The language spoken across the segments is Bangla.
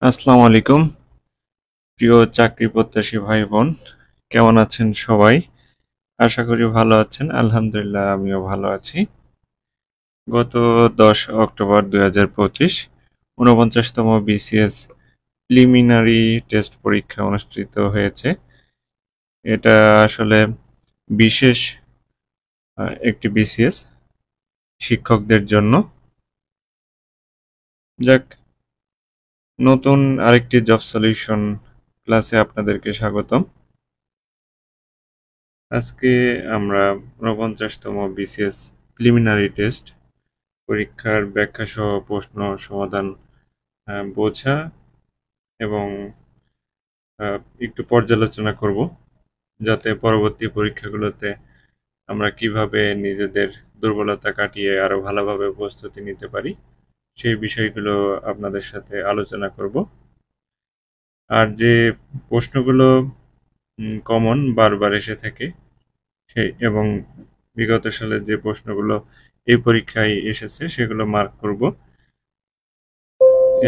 আসসালামু আলাইকুম প্রিয় চাকরি প্রত্যাশী ভাই বোন, কেমন আছেন সবাই? আশা করি ভালো আছেন। আলহামদুলিল্লাহ আমিও ভালো আছি। গত 10 অক্টোবর 2025 49তম বিসিএস প্রিলিমিনারি টেস্ট পরীক্ষা অনুষ্ঠিত হয়েছে। এটা আসলে বিশেষ একটি বিসিএস শিক্ষকদের জন্য। যাক, নতুন আরেকটি জব সলিউশন ক্লাসে আপনাদেরকে স্বাগতম। আজকে আমরা 49তম বিসিএস প্রিলিমিনারি টেস্ট পরীক্ষার ব্যাখ্যা সহ প্রশ্ন সমাধান বোঝা এবং একটু পর্যালোচনা করব, যাতে পরবর্তী পরীক্ষাগুলোতে আমরা কিভাবে নিজেদের দুর্বলতা কাটিয়ে আরো ভালোভাবে প্রস্তুতি নিতে পারি সেই বিষয়গুলো আপনাদের সাথে আলোচনা করব। আর যে প্রশ্নগুলো কমন বারবার এসে থাকে সেই এবং বিগত সালের যে প্রশ্নগুলো এই পরীক্ষায় এসেছে সেগুলো মার্ক করব।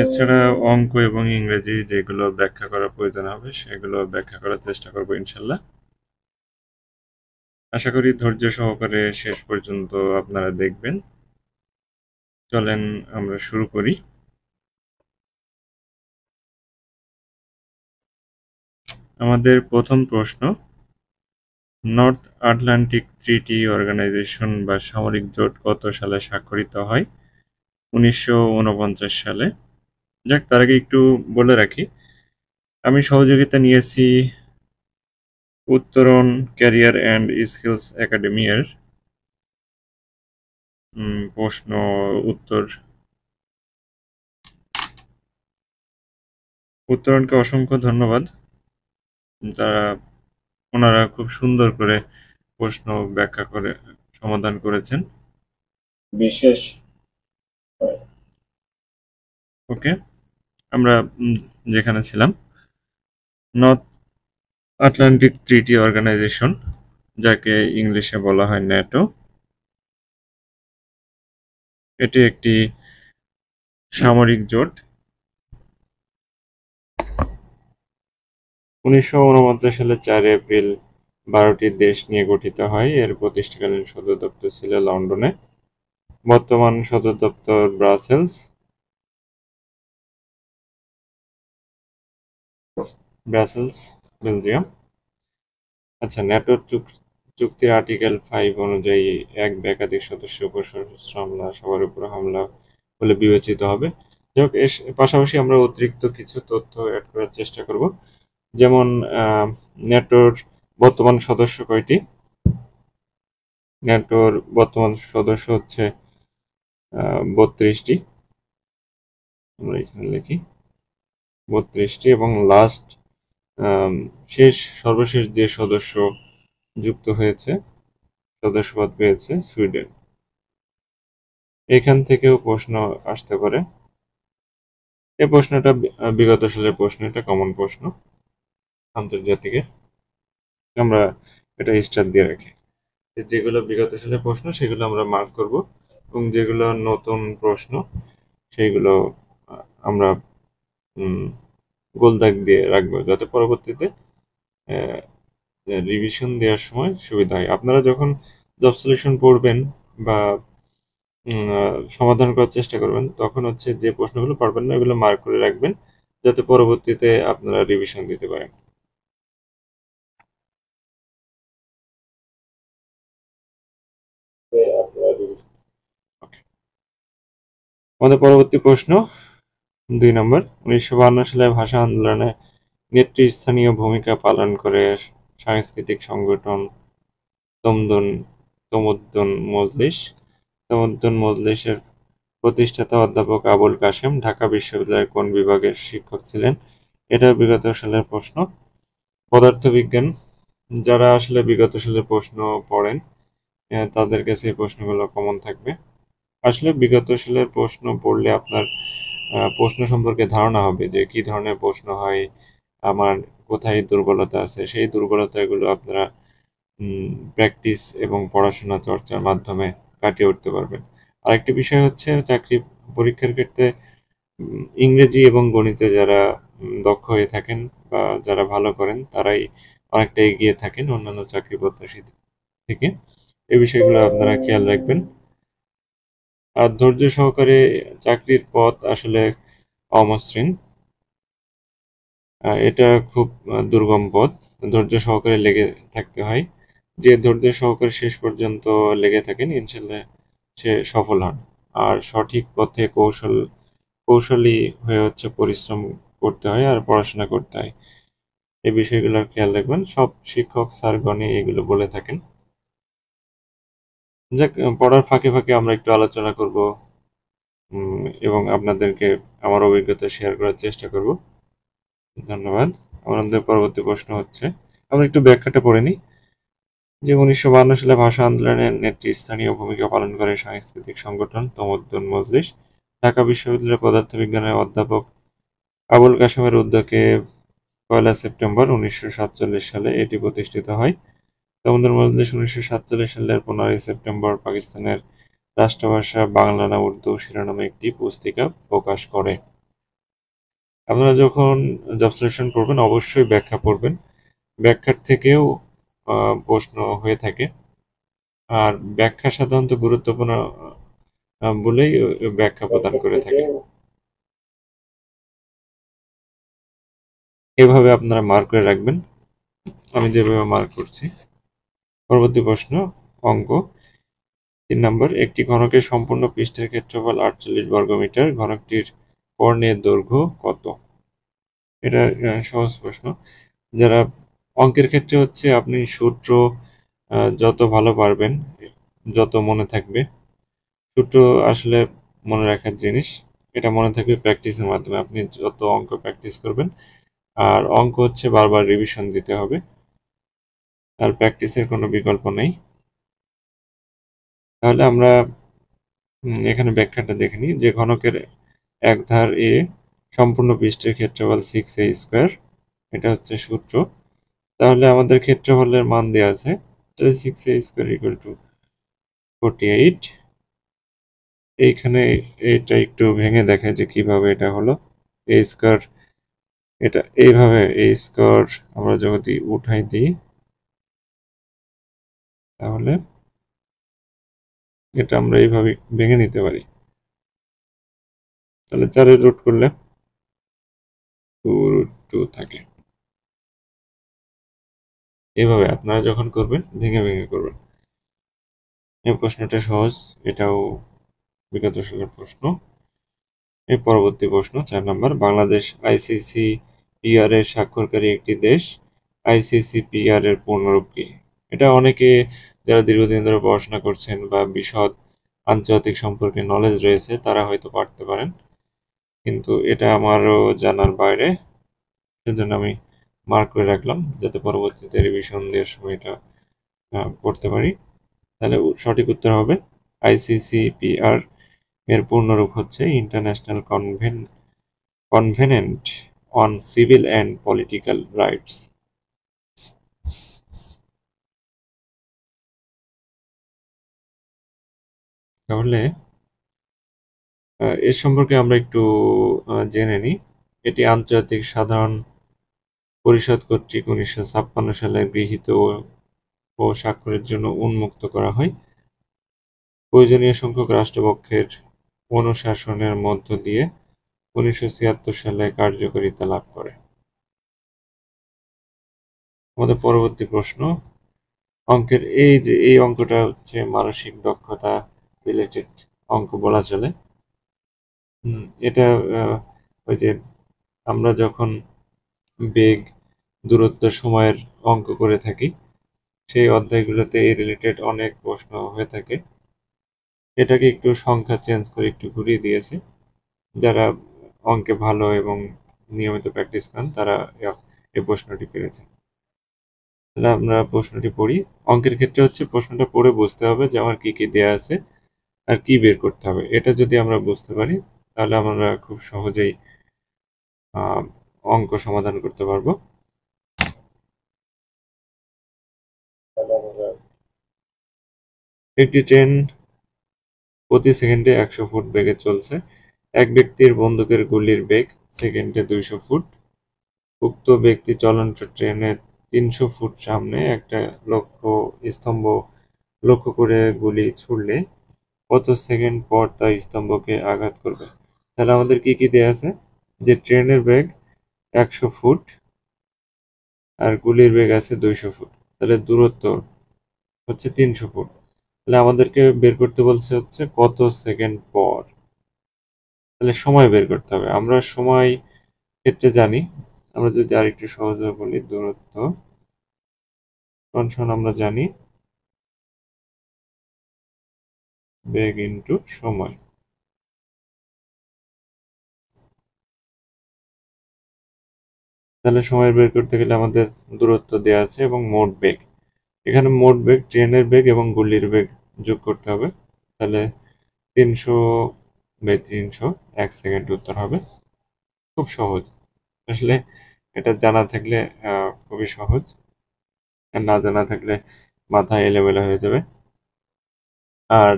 এছাড়া অঙ্ক এবং ইংরেজি যেগুলো ব্যাখ্যা করা প্রয়োজন হবে সেগুলো ব্যাখ্যা করার চেষ্টা করব ইনশাল্লাহ। আশা করি ধৈর্য সহকারে শেষ পর্যন্ত আপনারা দেখবেন। চলেন আমরা শুরু করি। আমাদের প্রথম প্রশ্ন, নর্থ আটলান্টিক ট্রিটি অর্গানাইজেশন বা সামরিক জোট কত সালে স্বাক্ষরিত হয়? 1949 সালে। যাক, তার আগে একটু বলে রাখি, আমি সহযোগিতা নিয়েছি উত্তরণ ক্যারিয়ার অ্যান্ড স্কিলস একাডেমি এর প্রশ্ন উত্তর। উত্তরণকে অসংখ্য ধন্যবাদ, ওনারা খুব সুন্দর করে প্রশ্ন ব্যাখ্যা করে সমাধান করেছেন। বিশেষ ওকে, আমরা যেখানে ছিলাম, নর্থ আটলান্টিক ট্রিটি অর্গানাইজেশন, যাকে ইংলিশে বলা হয় ন্যাটো, এটি একটি সামরিক জোট। 1949 সালে 4 এপ্রিল 12টি দেশ নিয়ে গঠিত হয়। এর প্রতিষ্ঠাকালীন সদর দপ্তর ছিল লন্ডনে, বর্তমান সদর দপ্তর ব্রাসেলস, বেলজিয়াম। আচ্ছা, ন্যাটো চুক্তির আর্টিকেল 5 অনুযায়ী এক বা একাধিক সদস্যের উপর সশস্ত্র হামলা সবার উপর হামলা বলে বিবেচিত হবে। যাই হোক, এর পাশাপাশি আমরা অতিরিক্ত কিছু তথ্য অ্যাড করার চেষ্টা করব। যেমন ন্যাটোর বর্তমান সদস্য কয়টি? ন্যাটোর বর্তমান সদস্য হচ্ছে 32টি। আমরা এখানে লিখি 32টি, এবং লাস্ট সর্বশেষ যে সদস্য যুক্ত হয়েছে, সদস্যপদ পেয়েছে সুইডেন। এখান থেকেও প্রশ্ন আসতে পারে। এই প্রশ্নটা বিগত সালের প্রশ্ন, এটা কমন প্রশ্ন আন্তর্জাতিকের। আমরা এটা স্টার দিয়ে রাখি। যেগুলো বিগত সালের প্রশ্ন সেগুলো আমরা মার্ক করব, এবং যেগুলো নতুন প্রশ্ন সেইগুলো আমরা গোল দাগ দিয়ে রাখবো, যাতে পরবর্তীতে রিভিশন দেওয়ার সময় সুবিধা হয়। আপনারা যখন জব সলিউশন পড়বেন বা সমাধান করার চেষ্টা করবেন, তখন হচ্ছে যে প্রশ্নগুলো পারবেন না এগুলো মার্ক করে রাখবেন, যাতে পরবর্তীতে আপনারা রিভিশন দিতে পারেন। আমাদের পরবর্তী প্রশ্ন 2 নম্বর, 1952 সালে ভাষা আন্দোলনে নেতৃস্থানীয় ভূমিকা পালন করে সাংস্কৃতিক সংগঠন তমুদ্দুন মজলিসের প্রতিষ্ঠাতা অধ্যাপক আবুল কাশেম ঢাকা বিশ্ববিদ্যালয়ের কোন বিভাগের শিক্ষক ছিলেন? এটা বিগত সালের প্রশ্ন। পদার্থবিজ্ঞান। যারা আসলে বিগত সালের প্রশ্ন পড়েন তাদের কাছে এই প্রশ্নগুলো কমন থাকবে। আসলে বিগত সালের প্রশ্ন পড়লে আপনার প্রশ্ন সম্পর্কে ধারণা হবে যে কি ধরনের প্রশ্ন হয়, আমার কোথায় দুর্বলতা আছে, সেই দুর্বলতাগুলো আপনারা প্র্যাকটিস এবং পড়াশোনা চর্চার মাধ্যমে কাটিয়ে উঠতে পারবেন। আরেকটি বিষয় হচ্ছে, চাকরি পরীক্ষার ক্ষেত্রে ইংরেজি এবং গণিতে যারা দক্ষ হয়ে থাকেন বা যারা ভালো করেন তারাই অনেকটা এগিয়ে থাকেন অন্যান্য চাকরি প্রত্যাশী থেকে। এই বিষয়গুলো আপনারা খেয়াল রাখবেন। আর ধৈর্য সহকারে চাকরির পথ আসলে অমসৃণ। এটা খুব দুর্গম পথ। ধৈর্য সহকারে লেগে থাকতে হয়। যে ধৈর্য সহকারে শেষ পর্যন্ত লেগে থাকেন ইনশাল্লাহ সে সফল হন। আর সঠিক পথে কৌশলী হয়ে হচ্ছে পরিশ্রম করতে হয় আর পড়াশোনা করতে হয়। এই বিষয়গুলো খেয়াল রাখবেন। সব শিক্ষক স্যারগণই এগুলো বলে থাকেন। যাক, পড়ার ফাঁকে ফাঁকে আমরা একটু আলোচনা করব এবং আপনাদেরকে আমার অভিজ্ঞতা শেয়ার করার চেষ্টা করব। ধন্যবাদ। আমাদের পরবর্তী প্রশ্ন হচ্ছে, আমরা একটু ব্যাখ্যাটা পড়ে নিই। যে 1952 সালে ভাষা আন্দোলনের নেতৃস্থানীয় ভূমিকা পালন করে সাংস্কৃতিক সংগঠন তমদ্দুন মজলিস। ঢাকা বিশ্ববিদ্যালয়ের পদার্থবিজ্ঞানের অধ্যাপক আবুল কাশেমের উদ্যোগে 1 সেপ্টেম্বর 1947 সালে এটি প্রতিষ্ঠিত হয়। তমদ্দুন মজলিস 1947 সালের 15 সেপ্টেম্বর পাকিস্তানের রাষ্ট্রভাষা বাংলা না উর্দু শিরোনামে একটি পুস্তিকা প্রকাশ করে। আপনারা যখন জব সিলেকশন করবেন অবশ্যই ব্যাখ্যা পড়বেন। ব্যাখ্যার থেকেও প্রশ্ন হয়ে থাকে। আর ব্যাখ্যা সাধারণত গুরুত্বপূর্ণ বলেই ব্যাখ্যা প্রদান করে থাকে। এভাবে আপনারা মার্ক করে রাখবেন, আমি যেভাবে মার্ক করছি। পরবর্তী প্রশ্ন, অঙ্ক 3 নম্বর। একটি ঘনকের সম্পূর্ণ পৃষ্ঠের ক্ষেত্রফল 48 বর্গমিটার। ঘনকটির কর্ণের দৈর্ঘ্য কত? এটা সহজ প্রশ্ন। যারা অঙ্কের ক্ষেত্রে হচ্ছে আপনি সূত্র যত ভালো পারবেন, যত মনে থাকবে, সূত্র আসলে মনে রাখার জিনিস, এটা মনে থাকবে প্র্যাকটিসের মাধ্যমে। আপনি যত অঙ্ক প্র্যাকটিস করবেন, আর অঙ্ক হচ্ছে বারবার রিভিশন দিতে হবে, আর প্র্যাকটিসের কোনো বিকল্প নেই। তাহলে আমরা এখানে ব্যাখ্যাটা দেখে নিই। যে ঘনকের এক ধার এ সম্পূর্ণ পৃষ্ঠের ক্ষেত্রফল 6a স্কোয়ার, এটা হচ্ছে সূত্র। তাহলে আমাদের ক্ষেত্রফলের মান দেওয়া আছে 6a স্কোয়ার ইকুয়াল টু 48। এইখানে এটা একটু ভেঙে দেখায় যে কিভাবে এটা হলো। এ স্কোয়ার, এটা এইভাবে এ স্কোয়ার আমরা যদি উঠাই দিই তাহলে এটা আমরা এইভাবে ভেঙে নিতে পারি। তাহলে 4 রুট করলে 2√2 থাকে। এভাবে আপনারা যখন করবেন ভেঙে ভেঙে করবেন। এই প্রশ্নটা সহজ, এটাও বিগত সালের প্রশ্ন। এই পরবর্তী প্রশ্ন 4 নম্বর। বাংলাদেশ আইসিসিপিআর এর স্বাক্ষরকারী একটি দেশ। আইসিসিপিআর এর পূর্ণরূপ কি? এটা অনেকে যারা দীর্ঘদিন ধরে পড়াশোনা করছেন বা বিশদ আন্তর্জাতিক সম্পর্কে নলেজ রয়েছে তারা হয়তো পারতে পারেন, কিন্তু এটা আমারও জানার বাইরে। সেজন্য আমি মার্ক করে রাখলাম যাতে পরবর্তীতে রিভিশন দেওয়ার সময় এটা পড়তে পারি। তাহলে সঠিক উত্তর হবে আইসিসিপিআর এর পূর্ণরূপ হচ্ছে international covenant on civil and political rights. তাহলে এর সম্পর্কে আমরা একটু জেনে নিই। এটি আন্তর্জাতিক সাধারণ পরিষদ কর্তৃক 1956 সালে গৃহীত ও স্বাক্ষরের জন্য উন্মুক্ত করা হয়। প্রয়োজনীয় সংখ্যক রাষ্ট্রপক্ষের অনুশাসনের মধ্য দিয়ে 1976 সালে কার্যকারিতা লাভ করে। আমাদের পরবর্তী প্রশ্ন, অঙ্কের এই অঙ্কটা হচ্ছে মানসিক দক্ষতা রিলেটেড অঙ্ক বলা চলে। এটা ওই যে আমরা যখন বেগ, দূরত্ব, সময়ের অঙ্ক করে থাকি সেই অধ্যায়গুলোতে এই রিলেটেড অনেক প্রশ্ন হয়ে থাকে। এটাকে একটু সংখ্যা চেঞ্জ করে একটু ঘুরিয়ে দিয়েছে। যারা অঙ্কে ভালো এবং নিয়মিত প্র্যাকটিস করেন তারা এই প্রশ্নটি পেরেছে। তাহলে আমরা প্রশ্নটি পড়ি। অঙ্কের ক্ষেত্রে হচ্ছে প্রশ্নটা পড়ে বুঝতে হবে যে আমার কি কি দেয়া আছে আর কি বের করতে হবে। এটা যদি আমরা বুঝতে পারি তাহলে আমরা খুব সহজেই অঙ্ক সমাধান করতে পারবো। একটি ট্রেন প্রতি সেকেন্ডে 100 ফুট বেগে চলছে। এক ব্যক্তির বন্দুকের গুলির বেগ সেকেন্ডে 200 ফুট। উক্ত ব্যক্তি চলন্ত ট্রেনের 300 ফুট সামনে একটা স্তম্ভ লক্ষ্য করে গুলি ছুড়লে কত সেকেন্ড পর তা স্তম্ভকে আঘাত করবে? তাহলে আমাদের কি কি দেয়া আছে? যে ট্রেনের বেগ 100 ফুট আর গুলির বেগ আছে 200 ফুট, তাহলে দূরত্ব হচ্ছে 300 ফুট। তাহলে আমাদেরকে বের করতে বলছে হচ্ছে কত সেকেন্ড পর। তাহলে সময় বের করতে হবে। আমরা সময় ক্ষেত্রে জানি, আমরা যদি আরেকটু সহজভাবে বলি, দূরত্ব সমান আমরা জানি বেগ ইনটু সময়। তাহলে সময় বের করতে গেলে আমাদের দূরত্ব দেওয়া আছে এবং মোট বেগ, এখানে মোট বেগ ট্রেনের বেগ এবং গুলির বেগ যোগ করতে হবে। তাহলে 300/300, 1 সেকেন্ড উত্তর হবে। খুব সহজ আসলে, এটা জানা থাকলে খুবই সহজ, আর না জানা থাকলে মাথায় এলোমেলো হয়ে যাবে। আর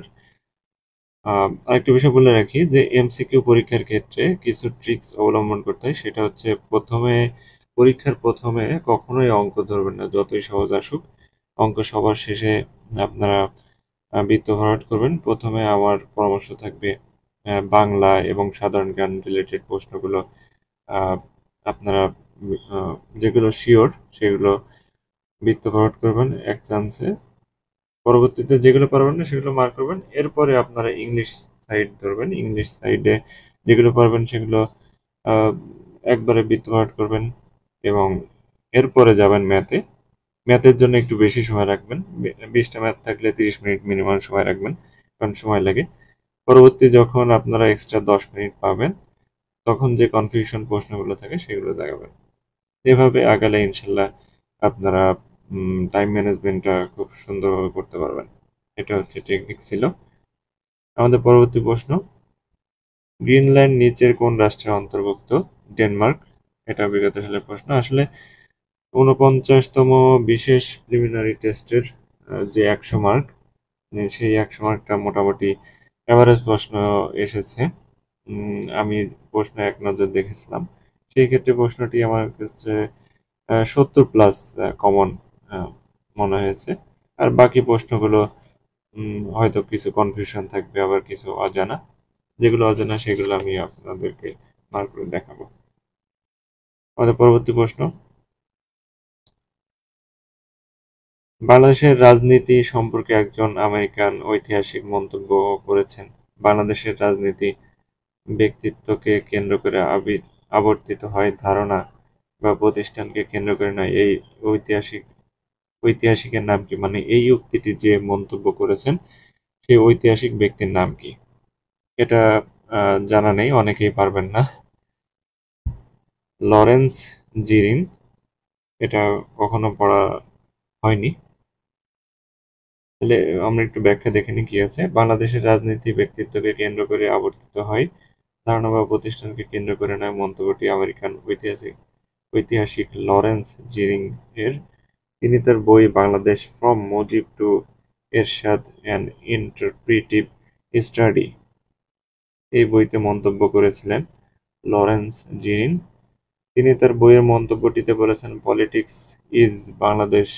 আরেকটা বিষয় বলে রাখি যে এমসিকিউ পরীক্ষার ক্ষেত্রে কিছু ট্রিক্স অবলম্বন করতে হয়। সেটা হচ্ছে পরীক্ষার প্রথমে কখনোই অঙ্ক ধরবেন না, যতই সহজ আসুক। অঙ্ক সবার শেষে আপনারা বৃত্ত ভরাট করবেন। প্রথমে আমার পরামর্শ থাকবে বাংলা এবং সাধারণ জ্ঞান রিলেটেড প্রশ্নগুলো আপনারা যেগুলো শিওর সেগুলো বৃত্ত ভরাট করবেন এক চান্সে। পরবর্তীতে যেগুলো পারবেন না সেগুলো মার্ক করবেন। এরপরে আপনারা ইংলিশ সাইড ধরবেন। ইংলিশ সাইডে যেগুলো পারবেন সেগুলো একবারে বৃত্ত ভরাট করবেন এবং এরপরে যাবেন ম্যাথে। ম্যাথের জন্য একটু বেশি সময় রাখবেন। 20টা ম্যাথ থাকলে 30 মিনিট মিনিমাম সময় রাখবেন, কারণ সময় লাগে। পরবর্তী যখন আপনারা এক্সট্রা 10 মিনিট পাবেন, তখন যে কনফিউশন প্রশ্নগুলো থাকে সেগুলো দেখাবেন। এভাবে আগালে ইনশাল্লাহ আপনারা টাইম ম্যানেজমেন্টটা খুব সুন্দরভাবে করতে পারবেন। এটা হচ্ছে টেকনিক ছিল। আমাদের পরবর্তী প্রশ্ন, গ্রিনল্যান্ড নিচের কোন রাষ্ট্রের অন্তর্ভুক্ত? ডেনমার্ক। এটা বিগত সালের প্রশ্ন। আসলে 49তম বিশেষ প্রিলিমিনারি টেস্টের যে 100 মার্ক, সেই 100 মার্কটা মোটামুটি এভারেজ প্রশ্ন এসেছে। আমি প্রশ্ন এক নজর দেখেছিলাম, সেই ক্ষেত্রে প্রশ্নটি আমার কাছে 70+ কমন মনে হয়েছে। আর বাকি প্রশ্নগুলো হয়তো কিছু কনফিউশন থাকবে, আবার কিছু অজানা। যেগুলো অজানা সেগুলো আমি আপনাদেরকে মার্ক করে দেখাবো। আমাদের পরবর্তী প্রশ্ন, বাংলাদেশের রাজনীতি সম্পর্কে একজন আমেরিকান ঐতিহাসিক মন্তব্য করেছেন, বাংলাদেশের রাজনীতি ব্যক্তিত্বকে কেন্দ্র করে আবর্তিত হয়, ধারণা বা প্রতিষ্ঠানকে কেন্দ্র করে নয়। এই ঐতিহাসিকের নাম কি? মানে এই উক্তিটি যে মন্তব্য করেছেন সেই ঐতিহাসিক ব্যক্তির নাম কি? এটা জানা নেই, অনেকেই পারবেন না। লরেন্স জিরিন, এটা কখনো পড়া হয়নি। তাহলে আমরা একটু ব্যাখ্যা দেখে নিই কি আছে। বাংলাদেশের রাজনীতি ব্যক্তিত্বকে কেন্দ্র করে আবর্তিত হয়, ধারণা বা প্রতিষ্ঠানকে কেন্দ্র করে নয়। মন্তব্যটি আমেরিকান ঐতিহাসিক লরেন্স জিরিং এর। তিনি তার বই Bangladesh from Mujib to Ershad an interpretive study, এই বইতে মন্তব্য করেছিলেন লরেন্স জিরিন। তিনি তার বইয়ের মন্তব্যটিতে বলেছেন, politics is Bangladesh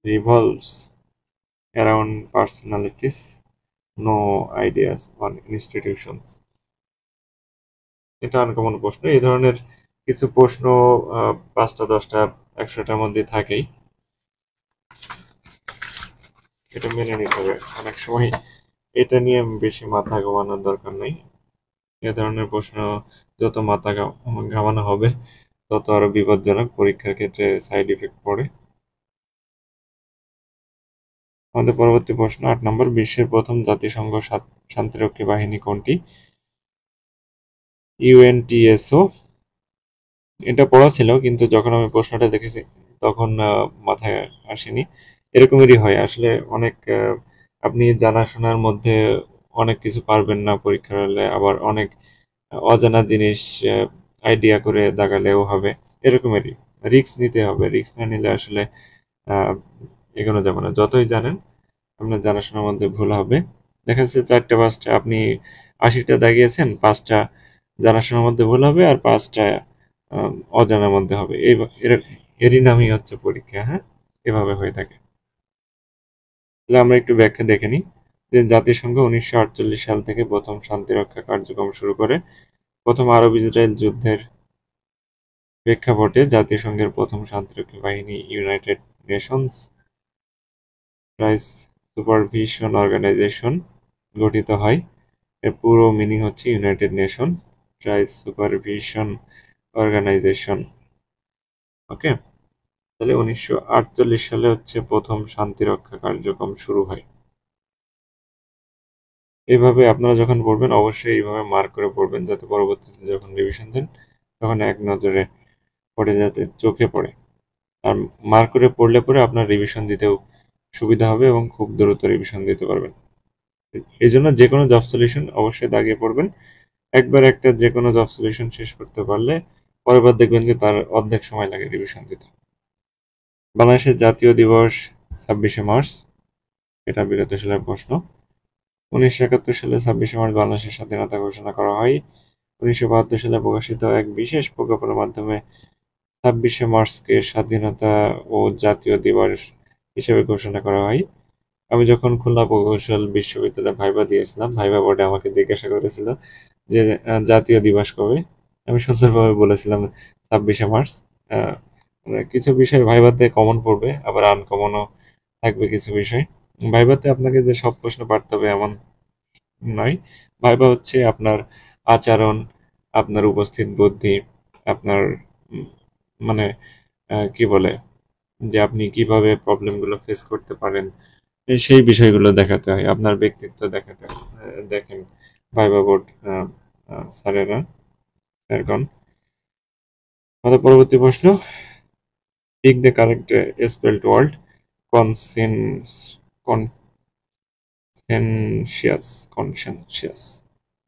revolves around personalities, no ideas or institutions. এটা আনকমন প্রশ্ন। এই ধরনের কিছু প্রশ্ন 5টা 10টা 100টার মধ্যে থাকেই, এটা মেনে নিতে হবে। অনেক সময় এটা নিয়ে বেশি মাথা ঘামানোর দরকার নেই। এ ধরনের প্রশ্ন যত মাথা ঘামানো হবে তত আরো বিপজ্জনক, পরীক্ষার ক্ষেত্রে সাইড ইফেক্ট পড়ে। আমাদের পরবর্তী প্রশ্ন 8 নম্বর, বিশ্বের প্রথম জাতিসংঘ শান্তিরক্ষী বাহিনী কোনটি? ইউএনটিএসও। এটা পড়া ছিল, কিন্তু যখন আমি প্রশ্নটা দেখেছি তখন মাথায় আসেনি। এরকমই হয় আসলে, অনেক আপনি জানাশোনার মধ্যে অনেক কিছু পারবেন না পরীক্ষার হলে, আবার অনেক অজানা জিনিস আইডিয়া করে দাগালেও হবে। এরকমেরই রিস্ক নিতে হবে, রিস্ক না নিলে আসলে এগোনো যাবে না। যতই জানেন আপনার জানাশোনার মধ্যে ভুল হবে। দেখা যাচ্ছে 4টে 5টে আপনি 80টা দাগিয়েছেন, 5টা জানাশোনার মধ্যে ভুল হবে আর 5টা অজানার মধ্যে হবে। এরই নামই হচ্ছে পরীক্ষা। হ্যাঁ, এভাবে হয়ে থাকে। তাহলে আমরা একটু ব্যাখ্যা দেখে নিই যে জাতিসংঘ 1948 সাল থেকে প্রথম শান্তিরক্ষা কার্যক্রম শুরু করে। প্রথম আরব ইসরায়েল যুদ্ধের প্রেক্ষাপটে জাতিসংঘের প্রথম শান্তিরক্ষী বাহিনী united nations truce supervision organisation গঠিত হয়। এর পুরো মিনিং হচ্ছে united nation truce supervision organisation. Okay, তাহলে 1948 সালে হচ্ছে প্রথম শান্তিরক্ষা কার্যক্রম শুরু হয়। এইভাবে আপনারা যখন পড়বেন অবশ্যই এইভাবে মার্ক করে পড়বেন, যাতে পরবর্তীতে যখন রিভিশন দেন তখন এক নজরে পড়ে, যাতে চোখে পড়ে। আর মার্ক করে পড়লে পরে আপনার রিভিশন দিতেও সুবিধা হবে এবং খুব দ্রুত রিভিশন দিতে পারবেন। এই জন্য যে কোনো জব সলিউশন অবশ্যই দাগিয়ে পড়বেন। একবার একটা যে কোনো জব সলিউশন শেষ করতে পারলে পরের বার দেখবেন যে তার অর্ধেক সময় লাগে রিভিশন দিতে। বাংলাদেশের জাতীয় দিবস 26শে মার্চ, এটা বিগত সালের প্রশ্ন। 1971 সালে 26শে মার্চ বাংলাদেশের স্বাধীনতা ঘোষণা করা হয়। 1972 সালে প্রকাশিত এক বিশেষ প্রজ্ঞাপনের মাধ্যমে 26শে মার্চকে স্বাধীনতা ও জাতীয় দিবস হিসেবে ঘোষণা করা হয়। আমি যখন খুলনা প্রকৌশল বিশ্ববিদ্যালয়ে ভাইবা দিয়েছিলাম, ভাইবা বোর্ডে আমাকে জিজ্ঞাসা করেছিল যে জাতীয় দিবস কবে। আমি সুন্দরভাবে বলেছিলাম 26শে মার্চ। কিছু বিষয় ভাইবাতে কমন পড়বে, আবার আনকমনও থাকবে কিছু বিষয়। ভাইবাতে আপনাকে যে সব প্রশ্ন পারতে হবে এমন নয়। ভাইবা হচ্ছে আপনার আচরণ, আপনার উপস্থিত বুদ্ধি, আপনার মানে কি বলে যে আপনি কিভাবে প্রবলেমগুলো ফেস করতে পারেন, সেই বিষয়গুলো দেখাতে হয়, আপনার ব্যক্তিত্ব দেখাতে হয়। দেখেন ভাইবা বোর্ড স্যারগণ। আমাদের পরবর্তী প্রশ্ন, pick the correct spelled word consensus.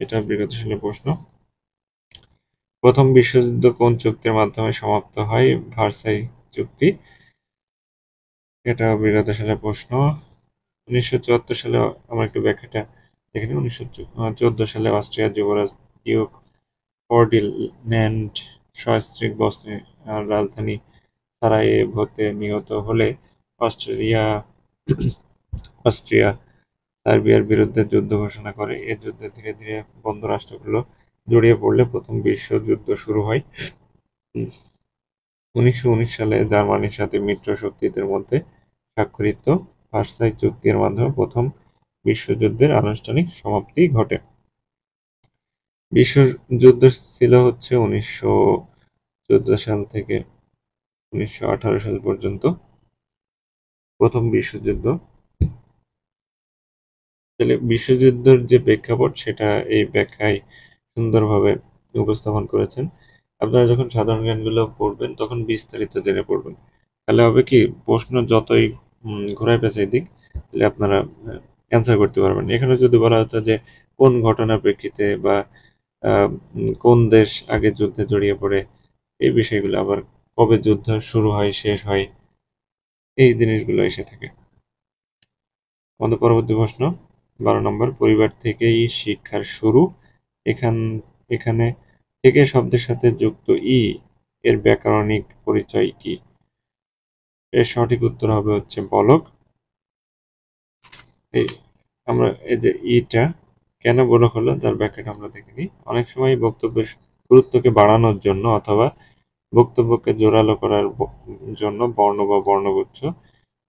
এটা বিগত সালের প্রশ্ন। প্রথম বিশ্বযুদ্ধ কোন চুক্তির মাধ্যমে সমাপ্ত হয়? ভার্সাই চুক্তি। এটা বিগত সালের প্রশ্ন। 1974 সালে, আমরা একটু ব্যাখ্যাটা দেখে নিই। 1914 সালে অস্ট্রিয়ার যুবরাজ ডিউক ফার্ডিন্যান্ড সস্ত্রীক বসনিয়ার রাজধানী সারায়েভোতে নিহত হলে অস্ট্রিয়া সার্বিয়ার বিরুদ্ধে যুদ্ধ ঘোষণা করে। এই যুদ্ধে ধীরে ধীরে বন্ধু রাষ্ট্রগুলো জড়িয়ে পড়লে প্রথম বিশ্বযুদ্ধ শুরু হয়। 1919 সালে জার্মানির সাথে মিত্র শক্তিদের মধ্যে স্বাক্ষরিত ভার্সাই চুক্তির মাধ্যমে প্রথম বিশ্বযুদ্ধের আনুষ্ঠানিক সমাপ্তি ঘটে। বিশ্বযুদ্ধ ছিল হচ্ছে 1914 সাল থেকে 1918 সাল পর্যন্ত প্রথম বিশ্বযুদ্ধ। তাহলে বিশ্বযুদ্ধের যে প্রেক্ষাপট সেটা এই ব্যাখ্যায় সুন্দরভাবে উপস্থাপন করেছেন। আপনারা যখন সাধারণ জ্ঞানগুলো পড়বেন তখন বিস্তারিত জেনে পড়বেন, তাহলে হবে কি প্রশ্ন যতই ঘোরায় পেঁচাই দিক তাহলে আপনারা অ্যান্সার করতে পারবেন। এখানে যদি বলা হতো যে কোন ঘটনার প্রেক্ষিতে বা কোন দেশ আগে যুদ্ধে জড়িয়ে পড়ে, এই বিষয়গুলো, আবার কবে যুদ্ধ শুরু হয় শেষ হয়, এই জিনিসগুলো এসে থাকে। আমাদের পরবর্তী প্রশ্ন 12 নম্বর, পরিবার থেকেই শিক্ষার শুরু। এখানে থেকে শব্দের সাথে যুক্ত ই এর ব্যাকরণিক পরিচয় কি? এর সঠিক উত্তর হবে হচ্ছে বলক। আমরা এই যে ইটা কেন বলক হলো তার ব্যাখ্যাটা আমরা দেখে নিই। অনেক সময় বক্তব্যের গুরুত্বকে বাড়ানোর জন্য অথবা বক্তব্যকে জোরালো করার জন্য বর্ণ বা বর্ণগুচ্ছ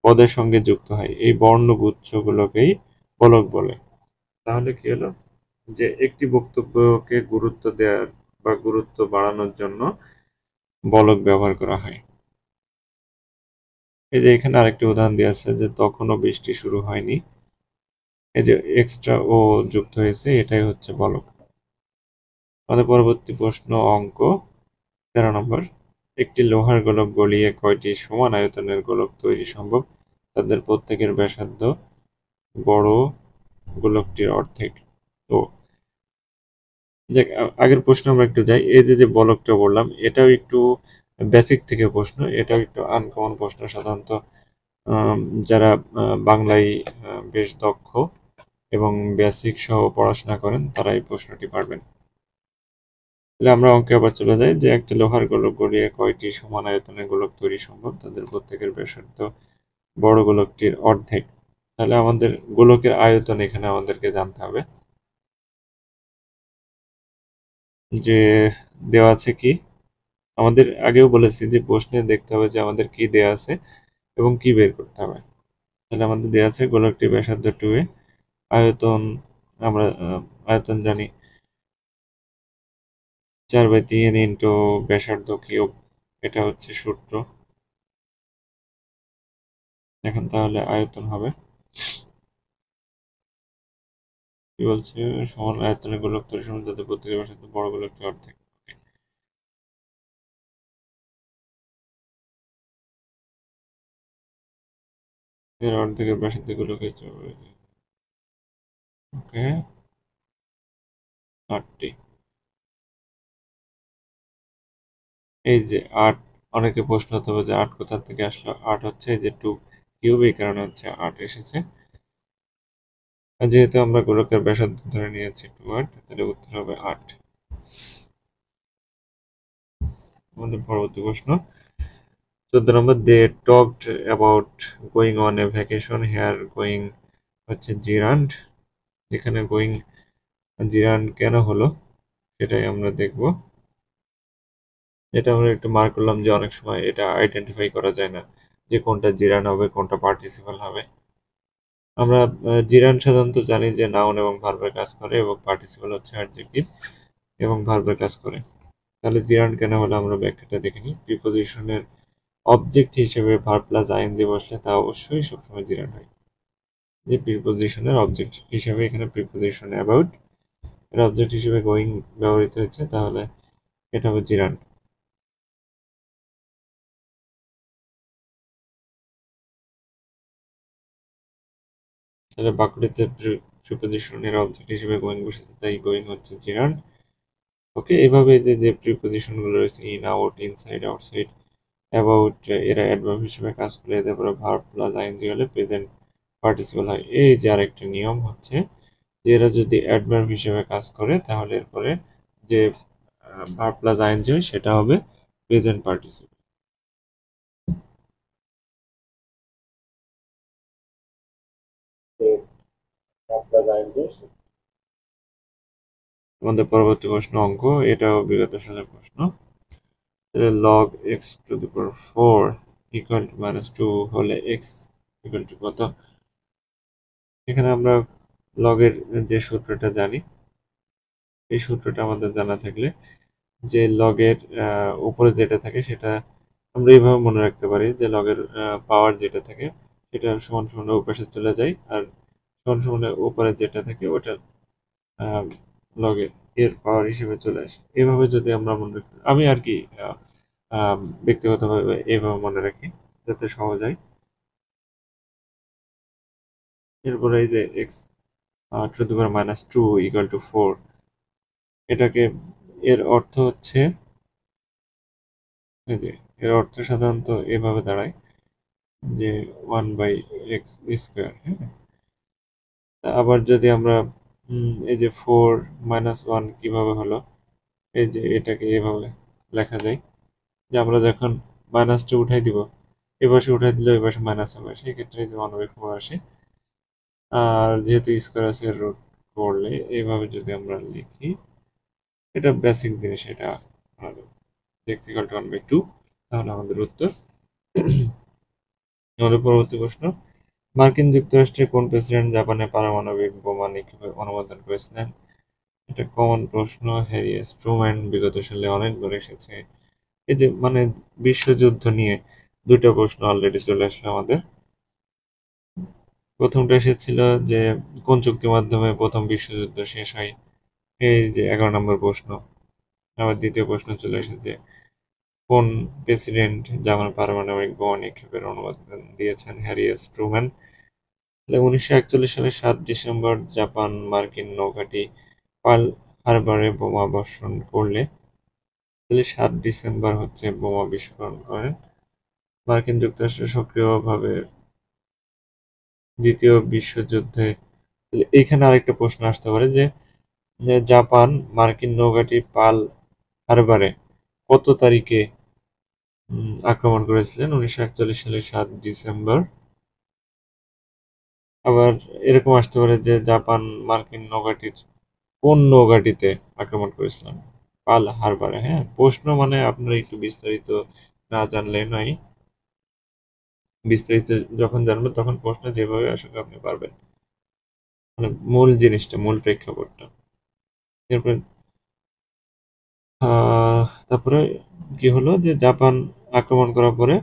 পদের সঙ্গে যুক্ত হয়। এই বর্ণগুচ্ছগুলোকেই বলক বলে। তাহলে কি হলো যে একটি বক্তব্যকে গুরুত্ব দেওয়ার বা গুরুত্ব বাড়ানোর জন্য বলক ব্যবহার করা হয়। এই যে এখানে আরেকটি উদাহরণ দেওয়া আছে যে তখনও বৃষ্টি শুরু হয়নি, এই যে এক্সট্রা ও যুক্ত হয়েছে, এটাই হচ্ছে বলক। আমাদের পরবর্তী প্রশ্ন অঙ্ক 13 নম্বর, একটি লোহার গোলক গলিয়ে কয়টি সমান আয়তনের গোলক তৈরি সম্ভব? তাদের প্রত্যেকের ব্যাসার্ধ বড় গোলকটির অর্ধেক। তো আগের প্রশ্ন আমরা একটু যাই। এই যে বলকটা বললাম এটাও একটু বেসিক থেকে প্রশ্ন, এটাও একটু আনকমন প্রশ্ন। সাধারণত যারা বাংলায় বেশ দক্ষ এবং বেসিক সহ পড়াশোনা করেন তারা এই প্রশ্নটি পারবেন। তাহলে আমরা অঙ্কে আবার চলে যাই যে একটি লোহার গোলক গড়িয়ে কয়টি সমান আয়তনের গোলক তৈরি সম্ভব, তাদের প্রত্যেকের ব্যাসার্ধ বড় গোলকটির অর্ধেক। তাহলে আমাদের গোলকের আয়তন এখানে আমাদেরকে জানতে হবে, যে দেওয়া আছে কি, আমাদের আগেও বলেছি যে প্রশ্নে দেখতে হবে যে আমাদের কি দেওয়া আছে এবং কি বের করতে হবে। তাহলে আমাদের দেওয়া আছে গোলকটি ব্যাসার্ধ 2a, আয়তন আমরা আয়তন জানি 4/3 ইন্টু ব্যাসার্ধ কিউব, এটা হচ্ছে সূত্র। এখন তাহলে আয়তন হবে কি বলছে, সমান আয়তনের গোলক তৈরি সম্ভব যাতে প্রত্যেকের ব্যাসার্ধ বড় গোলকটি অর্ধেক। এর অর্ধেকের ব্যাসার্ধ গোলকে ওকে 8টি। এই যে 8, অনেকে প্রশ্ন হতে হবে যে 8 কোথা থেকে আসলো। 8 হচ্ছে এই যে 2 কিউব, এই কারণে হচ্ছে 8 এসেছে। আর যেহেতু আমরা গোলকের ব্যাসার্ধ ধরে নিয়েছি 2 তাহলে উত্তর হবে 8। আমাদের পরবর্তী প্রশ্ন 14 নম্বর, they talked about going on a vacation, here going হচ্ছে জিরান্ড। এখানে গোয়িং জিরান্ড কেন হলো সেটাই আমরা দেখব। এটা আমরা একটু মার্ক করলাম যে অনেক সময় এটা আইডেন্টিফাই করা যায় না যে কোনটা জিরান হবে কোনটা পার্টিসিপল হবে। আমরা জিরান সাধারণত জানি যে নাউন এবং ভার্বের কাজ করে এবং পার্টিসিপল হচ্ছে অ্যাডজেক্টিভ এবং ভার্বের কাজ করে। তাহলে জিরান কেন হলো আমরা ব্যাখ্যাটা দেখে নিই। প্রিপোজিশনের অবজেক্ট হিসেবে ভার্ব প্লাস আইএনজি বসলে তা অবশ্যই সবসময় জিরান হয়। যে প্রিপোজিশনের অবজেক্ট হিসেবে এখানে প্রিপোজিশন অ্যাবাউট এর অবজেক্ট হিসেবে গোয়িং ব্যবহৃত হয়েছে, তাহলে এটা হবে জিরান। তাহলে বাক্যটিতে প্রিপোজিশনের অবজেক্ট হিসেবে গোয়িং বসেছে, তাই গোয়িং হচ্ছে জিরান্ড। ওকে, এভাবে যে প্রিপোজিশন গুলো রয়েছে in, out, inside, outside, about, এরা অ্যাডভার্ব হিসেবে কাজ করে, এদের পরে ভার্ব প্লাস আইএনজি হলে প্রেজেন্ট পার্টিসিপল হয়। এই যে আরেকটা নিয়ম হচ্ছে যে এরা যদি অ্যাডভার্ব হিসেবে কাজ করে তাহলে এরপরে যে ভার্ব প্লাস আইএনজি হয় সেটা হবে প্রেজেন্ট পার্টিসিপল। আমাদের পরবর্তী প্রশ্ন অঙ্ক, এটাও বিগত সালের প্রশ্ন। log x to the power 4 equal to -2 হলে x equal to কত। এখানে আমরা লগের যে সূত্রটা জানি, এই সূত্রটা আমাদের জানা থাকলে যে লগের উপরে যেটা থাকে সেটা আমরা এইভাবে মনে রাখতে পারি যে লগের পাওয়ার যেটা থাকে সেটা সমান সমান ওপাশে চলে যায়, আর সমান সমান উপরে যেটা থাকে ওটা লগের এর পাওয়ার হিসেবে চলে আসে। এভাবে যদি আমরা মনে রাখি, আমি আর কি ব্যক্তিগতভাবে এইভাবে মনে রাখি যাতে সহজ হয়। এরপরে এই যে x to the power -2 equal to 4, এটাকে এর অর্থ হচ্ছে এই যে এর অর্থ সাধারণত এভাবে দাঁড়ায় যে 1/x²। হ্যাঁ, আবার যদি আমরা এই যে 4 - 1 কিভাবে হলো, এই যে এটাকে এভাবে লেখা যায় যে আমরা যখন -2 উঠাই দিব, এ পাশে উঠাই দিলে ওই পাশে মাইনাস হবে, সেই ক্ষেত্রে যে 1/4 আসে। আর যেহেতু স্কোয়ার আছে রুট করলে এইভাবে যদি আমরা লিখি, এটা বেসিক জিনিস, এটা x equal to 1/2, তাহলে আমাদের উত্তর। আমাদের পরবর্তী প্রশ্ন, মার্কিন যুক্তরাষ্ট্রের কোন প্রেসিডেন্ট জাপানে পারমাণবিক বোমা নিক্ষেপের অনুমোদন করেছিলেন। এটা কমন প্রশ্ন, হ্যারি এস ট্রুম্যান, বিগত সালে অনেকবার এসেছে। এই যে মানে বিশ্বযুদ্ধ নিয়ে দুটো প্রশ্ন অলরেডি চলে আসলো আমাদের। প্রথমটা এসেছিল যে কোন চুক্তির মাধ্যমে প্রথম বিশ্বযুদ্ধ শেষ হয়, এই যে 11 নম্বর প্রশ্ন। আবার দ্বিতীয় প্রশ্ন চলে এসেছে কোন প্রেসিডেন্ট জাপান পারমাণবিক বোমা নিক্ষেপের অনুমোদন দিয়েছেন, হ্যারি এস ট্রুম্যান। 1941 সালের 7 ডিসেম্বর জাপান মার্কিন নৌঘাঁটি পার্ল হারবারে বোমা বর্ষণ করলে, তাহলে 7 ডিসেম্বর হচ্ছে বোমা বিস্ফোরণ করেন। মার্কিন যুক্তরাষ্ট্র সক্রিয়ভাবে দ্বিতীয় বিশ্বযুদ্ধে এইখানে আরেকটা প্রশ্ন আসতে পারে যে জাপান মার্কিন নৌঘাঁটি পার্ল হারবারে কত তারিখে আক্রমণ করেছিলেন? 1941 সালের 7 ডিসেম্বর। আবার এরকম আসতে পারে যে জাপান মার্কিন নৌঘাঁটির কোন নৌঘাঁটিতে আক্রমণ করেছিলেন? পার্ল হারবারে। হ্যাঁ, প্রশ্ন মানে আপনারা একটু বিস্তারিত না জানলে নয়, বিস্তারিত যখন জানবেন তখন প্রশ্ন যেভাবে আসলে আপনি পারবেন, মানে মূল জিনিসটা, মূল প্রেক্ষাপটটা। এরপর তারপরে কি হলো যে জাপান আক্রমণ করার পরে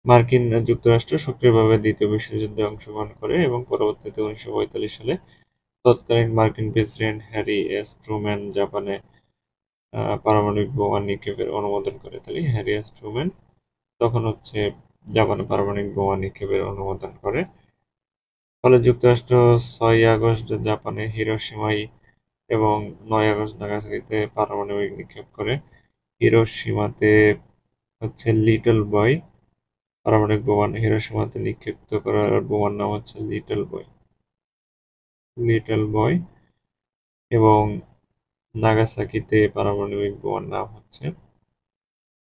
মার্কিন যুক্তরাষ্ট্র সক্রিয়ভাবে দ্বিতীয় বিশ্বযুদ্ধে অংশগ্রহণ করে এবং পরবর্তীতে 1945 সালে তৎকালীন মার্কিন প্রেসিডেন্ট হ্যারি এস ট্রুম্যান জাপানে পারমাণবিক বোমা নিক্ষেপের অনুমোদন করে। তাহলে হ্যারি এস ট্রুম্যান তখন হচ্ছে জাপানে পারমাণবিক বোমা নিক্ষেপের অনুমোদন করে। ফলে যুক্তরাষ্ট্র 6 আগস্ট জাপানে হিরোশিমায় এবং 9 আগস্ট নাগাসাকিতে পারমাণবিক নিক্ষেপ করে। হিরোশিমাতে হচ্ছে লিটল বয় পারমাণবিক বোমা হিরোশিমাতে নিক্ষিপ্ত করার বোমার নাম হচ্ছে লিটল বয় এবং নাগাসাকিতে পারমাণবিক বোমার নাম হচ্ছে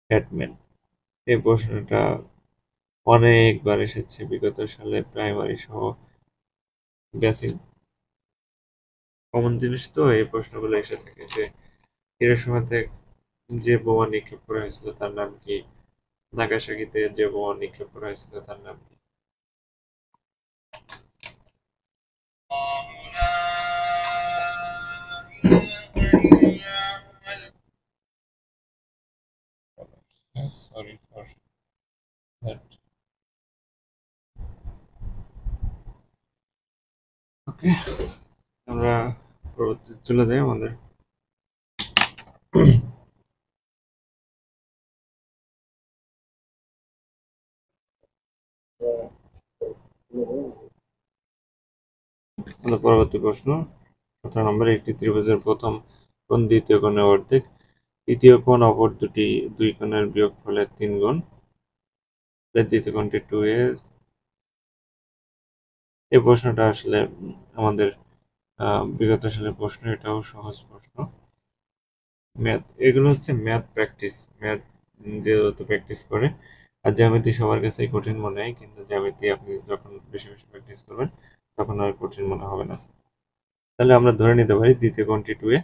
ফ্যাটম্যান। এই প্রশ্নটা অনেকবার এসেছে বিগত সালে প্রাইমারি সহ বেসিক কমন জিনিস, তো এই প্রশ্নগুলো এসে থাকে যে হিরোশিমাতে যে বোমা নিক্ষেপ করা হয়েছিল তার নাম কি, নাগাসাকিতে যে বোমা নিক্ষেপ করা হয়েছিল তার নাম কি। Sorry for that. ওকে, আমরা পরবর্তী চলে যাই আমাদের পরবর্তী প্রশ্ন 17 নম্বর। একটি ত্রিভুজের প্রথম কোণ দ্বিতীয় কোণের অর্ধেক, তৃতীয় কোণ অপর দুই কোণের বিয়োগফলের 3 গুণ, দ্বিতীয় কোণটি 2a। এই প্রশ্নটা আসলে আমাদের বিগত সালের প্রশ্ন, এটাও সহজ প্রশ্ন। ম্যাথ, এগুলো হচ্ছে ম্যাথ প্র্যাকটিস, ম্যাথ যেহেতু প্র্যাকটিস করে। আর জ্যামিতি সবার কাছেই কঠিন মনে হয়, কিন্তু জ্যামিতি আপনি যখন বেশি বেশি প্র্যাকটিস করবেন তখন আর কঠিন মনে হবে না। তাহলে আমরা ধরে নিতে পারি দ্বিতীয় কোণটি 2a।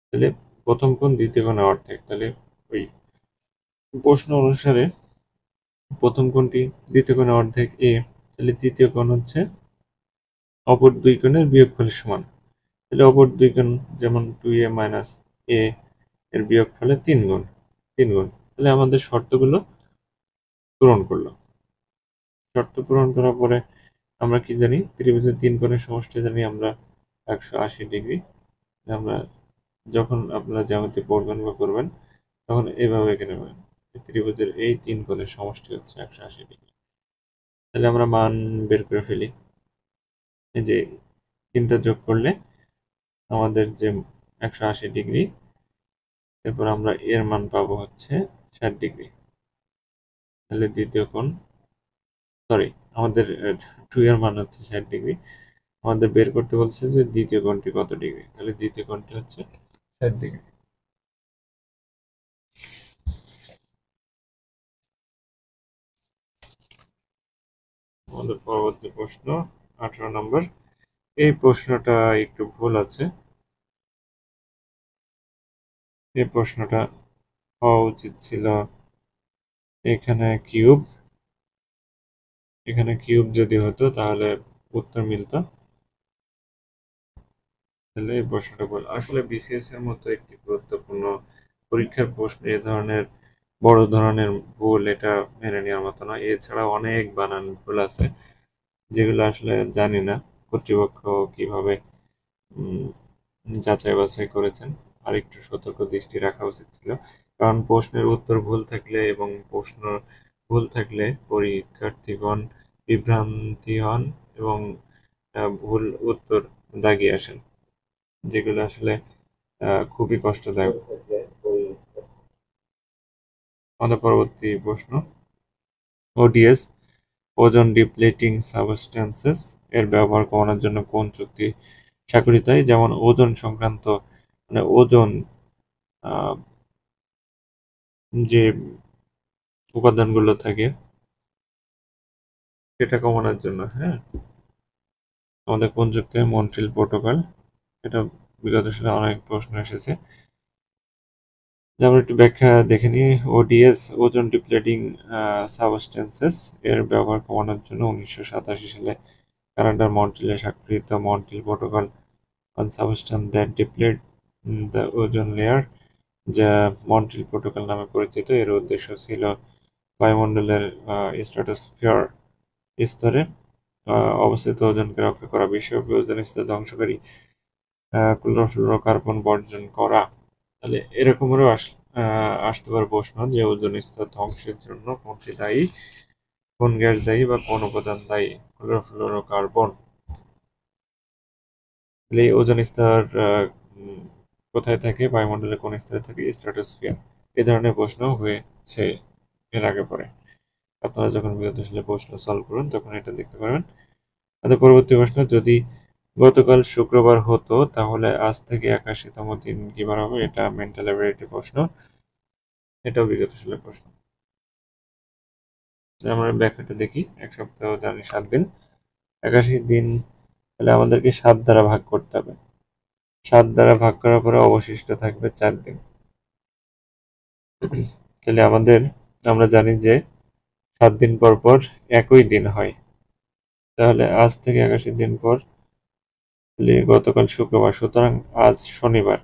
তাহলে প্রথম কোণ দ্বিতীয় কোণের অর্ধেক, তাহলে ওই প্রশ্ন অনুসারে প্রথম কোণটি দ্বিতীয় কোণের অর্ধেক a, তাহলে দ্বিতীয় কোণ হচ্ছে অপর দুই কোণের বিয়োগফলের সমান। তাহলে অপর দুই কোণ যেমন 2a মাইনাস a এর বিয়োগফলে 3 গুণ, 3 গুণ। তাহলে আমাদের শর্তগুলো পূরণ করলো। শর্ত পূরণ করার পরে আমরা কি জানি, ত্রিভুজের 3 কোণের সমষ্টি জানি আমরা 180 ডিগ্রি। আমরা যখন আপনারা জ্যামিতি পড়বেন বা করবেন তখন এইভাবে এঁকে নেবেন, ত্রিভুজের এই 3 কোণের সমষ্টি হচ্ছে 180 ডিগ্রি। তাহলে আমরা মান বের করে ফেলি। এই যে 3টা যোগ করলে আমাদের যে 180 ডিগ্রি, এরপর আমরা এর মান পাবো হচ্ছে 60 ডিগ্রি। তাহলে দ্বিতীয় কোণ, সরি, আমাদের 2 এর মান হচ্ছে 60 ডিগ্রি। আমাদের বের করতে বলছে যে দ্বিতীয় কোণটি কত ডিগ্রি, তাহলে দ্বিতীয় কোণটি হচ্ছে 60 ডিগ্রি। আমাদের পরবর্তী প্রশ্ন 18 নম্বর। এই প্রশ্নটা একটু ভুল আছে, এই প্রশ্নটা হওয়া উচিত ছিল এখানে কিউব, এখানে কিউব যদি হতো তাহলে উত্তর মিলতো। তাহলে এই প্রশ্নটা ভুল। আসলে বিসিএস এর মতো একটি গুরুত্বপূর্ণ পরীক্ষার প্রশ্ন এ ধরনের বড় ধরনের ভুল এটা মেনে নেওয়ার মতো নয়। এছাড়া অনেক বানান ভুল আছে যেগুলো আসলে জানি না কর্তৃপক্ষ কিভাবে যাচাই বাছাই করেছেন। আর একটু সতর্ক দৃষ্টি রাখা উচিত ছিল, কারণ প্রশ্নের উত্তর ভুল থাকলে এবং প্রশ্ন ভুল থাকলে পরীক্ষার্থীগণ বিভ্রান্তি হন এবং ভুল উত্তর দাগিয়ে আসেন, যেগুলো আসলে খুবই কষ্টদায়ক। আমাদের পরবর্তী প্রশ্ন, ওডিএস ওজন ডিপ্লেটিং সাবস্টেন্সেস এর ব্যবহার কমানোর জন্য কোন চুক্তি স্বাক্ষরিত হয়? যেমন ওজন সংক্রান্ত মানে ওজন যে উপাদানগুলো থাকে সেটা কমানোর জন্য, হ্যাঁ, আমাদের কোন চুক্তি? Montreal protocol. এটা বিগত সালে অনেক প্রশ্ন এসেছে। আমরা একটু ব্যাখ্যা দেখে নিই। ওডিএস ওজন ডিপ্লেটিং সাবস্টেন্সেস এর ব্যবহার কমানোর জন্য 1987 সালে কানাডার মন্ট্রিলে স্বাক্ষরিত Montreal protocol on substance that deplete the ozone layer, যা মন্ট্রিল প্রোটোকল নামে পরিচিত। এর উদ্দেশ্য ছিল বায়ুমণ্ডলের স্ট্র্যাটোস্ফিয়ার স্তরে অবস্থিত ওজনকে রক্ষা করা, বিশ্বব্যাপী ওজন স্তর ধ্বংসকারী ক্লোরোফ্লোরোকার্বন বর্জন করা। তাহলে এরকমেরও আসতে পারে প্রশ্ন যে ওজন স্তর ধ্বংসের জন্য কোনটি দায়ী, কোন গ্যাস দায়ী বা কোন উপাদান দায়ী? ক্লোরোফ্লোরোকার্বন। তাহলে এই ওজন স্তর কোথায় থাকে? বায়ুমণ্ডলের কোন স্তরে থাকে? স্ট্র্যাটোস্ফিয়ার। এ ধরনের প্রশ্ন হয়েছে এর আগে পরে। আপনারা যখন বিগত সালে প্রশ্ন সলভ করুন তখন এটা দেখতে পারবেন। পরবর্তী প্রশ্ন, যদি গতকাল শুক্রবার হতো তাহলে আজ থেকে 81তম দিন কি বার হবে? এটা মেন্টাল অ্যাবিলিটি প্রশ্ন, এটাও বিগত সালের প্রশ্ন। আমরা ব্যাখ্যাটা দেখি। এক সপ্তাহ জানি 7 দিন, 81 দিন, তাহলে আমাদেরকে 7 দ্বারা ভাগ করতে হবে। 7 দ্বারা ভাগ করার পরে অবশিষ্ট থাকবে 4 দিন। তাহলে আমরা জানি যে 7 দিন পর পর একই দিন হয়। তাহলে আজ থেকে 81 দিন পর গতকাল শুক্রবার, সুতরাং আজ শনিবার,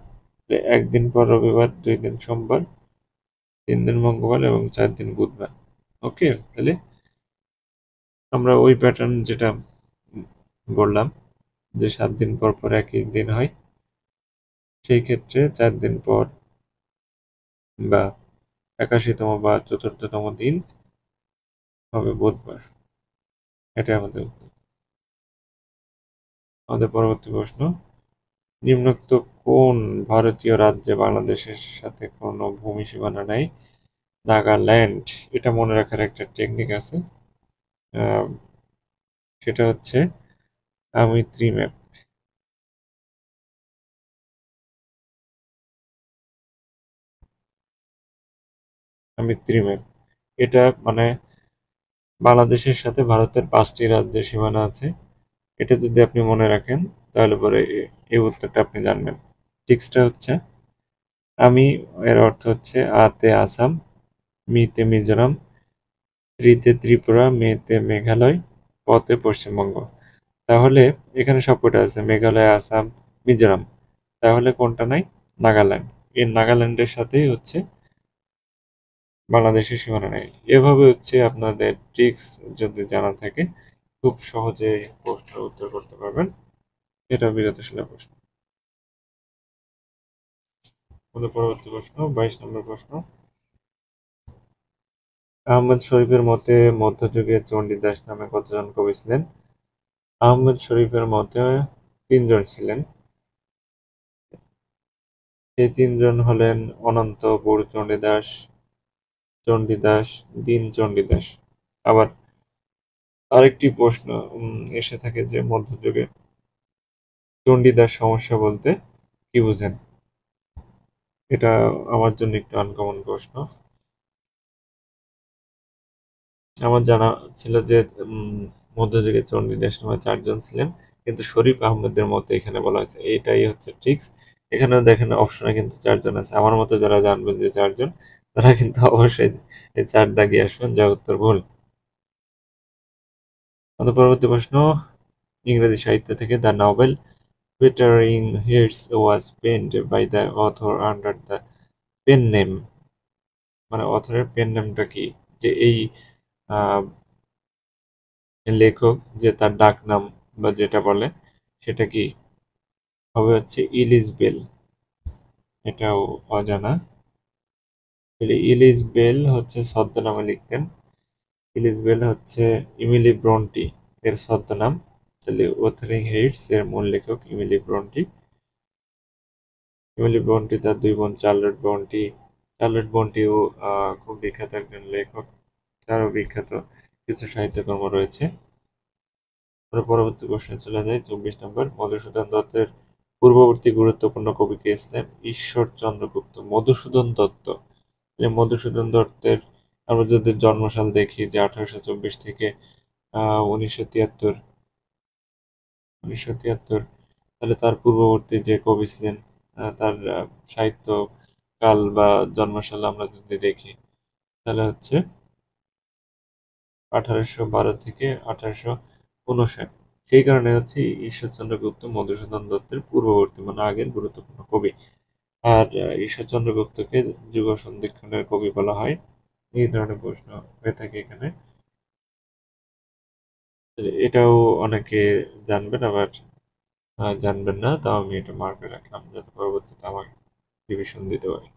একদিন পর রবিবার, 2 দিন সোমবার, 3 দিন মঙ্গলবার এবং 4 দিন বুধবার। ওকে, তাহলে আমরা ওই প্যাটার্ন যেটা বললাম যে 7 দিন পর পর একই দিন হয়, সেই ক্ষেত্রে 4 দিন পর বা 81তম বা 4র্থতম দিন হবে বুধবার। এটাই আমাদের উত্তর। আমাদের পরবর্তী প্রশ্ন, নিম্নোক্ত কোন ভারতীয় রাজ্যে বাংলাদেশের সাথে কোনো ভূমি সীমানা নেই? নাগাল্যান্ড। এটা মনে রাখার একটা টেকনিক আছে, সেটা হচ্ছে আমিত্রি ম্যাপ। আমিত্রি ম্যাপ এটা মানে বাংলাদেশের সাথে ভারতের 5টি রাজ্যের সীমানা আছে। এটা যদি আপনি মনে রাখেন তাহলে পরে এই উত্তরটা আপনি জানবেন। টিক্সটা হচ্ছে আমি, এর অর্থ হচ্ছে আতে আসাম, মিতে মিজোরাম, ত্রিতে ত্রিপুরা, মেতে মেঘালয়, পতে পশ্চিমবঙ্গ। তাহলে এখানে সবকটা আছে, মেঘালয়, আসাম, মিজোরাম। তাহলে কোনটা নাই? নাগাল্যান্ড। এই নাগাল্যান্ডের সাথেই হচ্ছে বাংলাদেশের সীমানা নেই। এভাবে হচ্ছে আপনাদের ট্রিক্স যদি জানা থাকে খুব সহজে প্রশ্নের উত্তর করতে পারবেন। এটা বিগত সালের প্রশ্ন। আমাদের পরবর্তী প্রশ্ন, 22 নম্বর প্রশ্ন, আহমদ শরীফের মতে মধ্যযুগে চণ্ডীদাস নামে কতজন কবি ছিলেন? আহমদ শরীফের মতে 3 জন ছিলেন। এই 3 জন হলেন অনন্ত, বড় চণ্ডীদাস, চণ্ডীদাস, দীন চণ্ডীদাস। আবার আরেকটি প্রশ্ন এসে থাকে যে মধ্যযুগে চণ্ডীদাস সমস্যা বলতে কি বুঝেন? এটা আমার জন্য একটু আনকমন প্রশ্ন। আমার জানা ছিল যে মধ্যযুগে চণ্ডীদাস নামে 4 জন ছিলেন, কিন্তু শরীফ আহমেদের মতে এখানে বলা হয়েছে। এটাই হচ্ছে ট্রিক্স। এখানেও দেখেন অপশনে কিন্তু 4 জন আছে। আমার মতো যারা জানবেন যে 4 জন, তারা কিন্তু অবশ্যই এই 4 দাগিয়ে আসবেন, যা উত্তর ভুল। আমাদের পরবর্তী প্রশ্ন, ইংরেজি সাহিত্য থেকে the novel Wuthering Heights was penned by the author under the pen name, মানে অথরের পেন নেমটা কি? যে এই লেখক যে তার ডাক নাম বা যেটা বলে সেটা কি হবে? হচ্ছে ইলিস বেল। এটাও অজানা। ইলিস বেল হচ্ছে ছদ্মনামে লিখতেন। ইলিস বেল হচ্ছে ইমিলি ব্রন্টি এর ছদ্মনাম। তাহলে ওথারিং হেইটস এর মূল লেখক ইমিলি ব্রন্টি। ইমিলি ব্রন্টি তার 2 বোন চার্লট ব্রন্টি। চার্লট ব্রন্টিও খুব বিখ্যাত একজন লেখক, তারও বিখ্যাত কিছু সাহিত্যকর্ম রয়েছে। পরবর্তী প্রশ্নে চলে যায় 24 নম্বর। মধুসূদন দত্তের পূর্ববর্তী গুরুত্বপূর্ণ কবি কে ছিলেন? ঈশ্বরচন্দ্র গুপ্ত। মধুসূদন দত্ত, মধুসূদন দত্তের আমরা যদি জন্মসাল দেখি যে 1824 থেকে 1973, তাহলে তার পূর্ববর্তী যে কবি ছিলেন তার সাহিত্য কাল বা জন্মসাল আমরা যদি দেখি তাহলে হচ্ছে 1812 থেকে 1859। সেই কারণে হচ্ছে ঈশ্বরচন্দ্র গুপ্ত মধুসূদন দত্তের পূর্ববর্তী মানে আগের গুরুত্বপূর্ণ কবি। আর ঈশ্বরচন্দ্র গুপ্তকে যুগ সন্ধিক্ষণের কবি বলা হয়। এই ধরনের প্রশ্ন হয়ে থাকে এখানে। এটাও অনেকে জানবেন, আবার জানবেন না, তাও আমি এটা মার্কে রাখলাম যাতে পরবর্তীতে আমার রিভিশন দিতে পারি।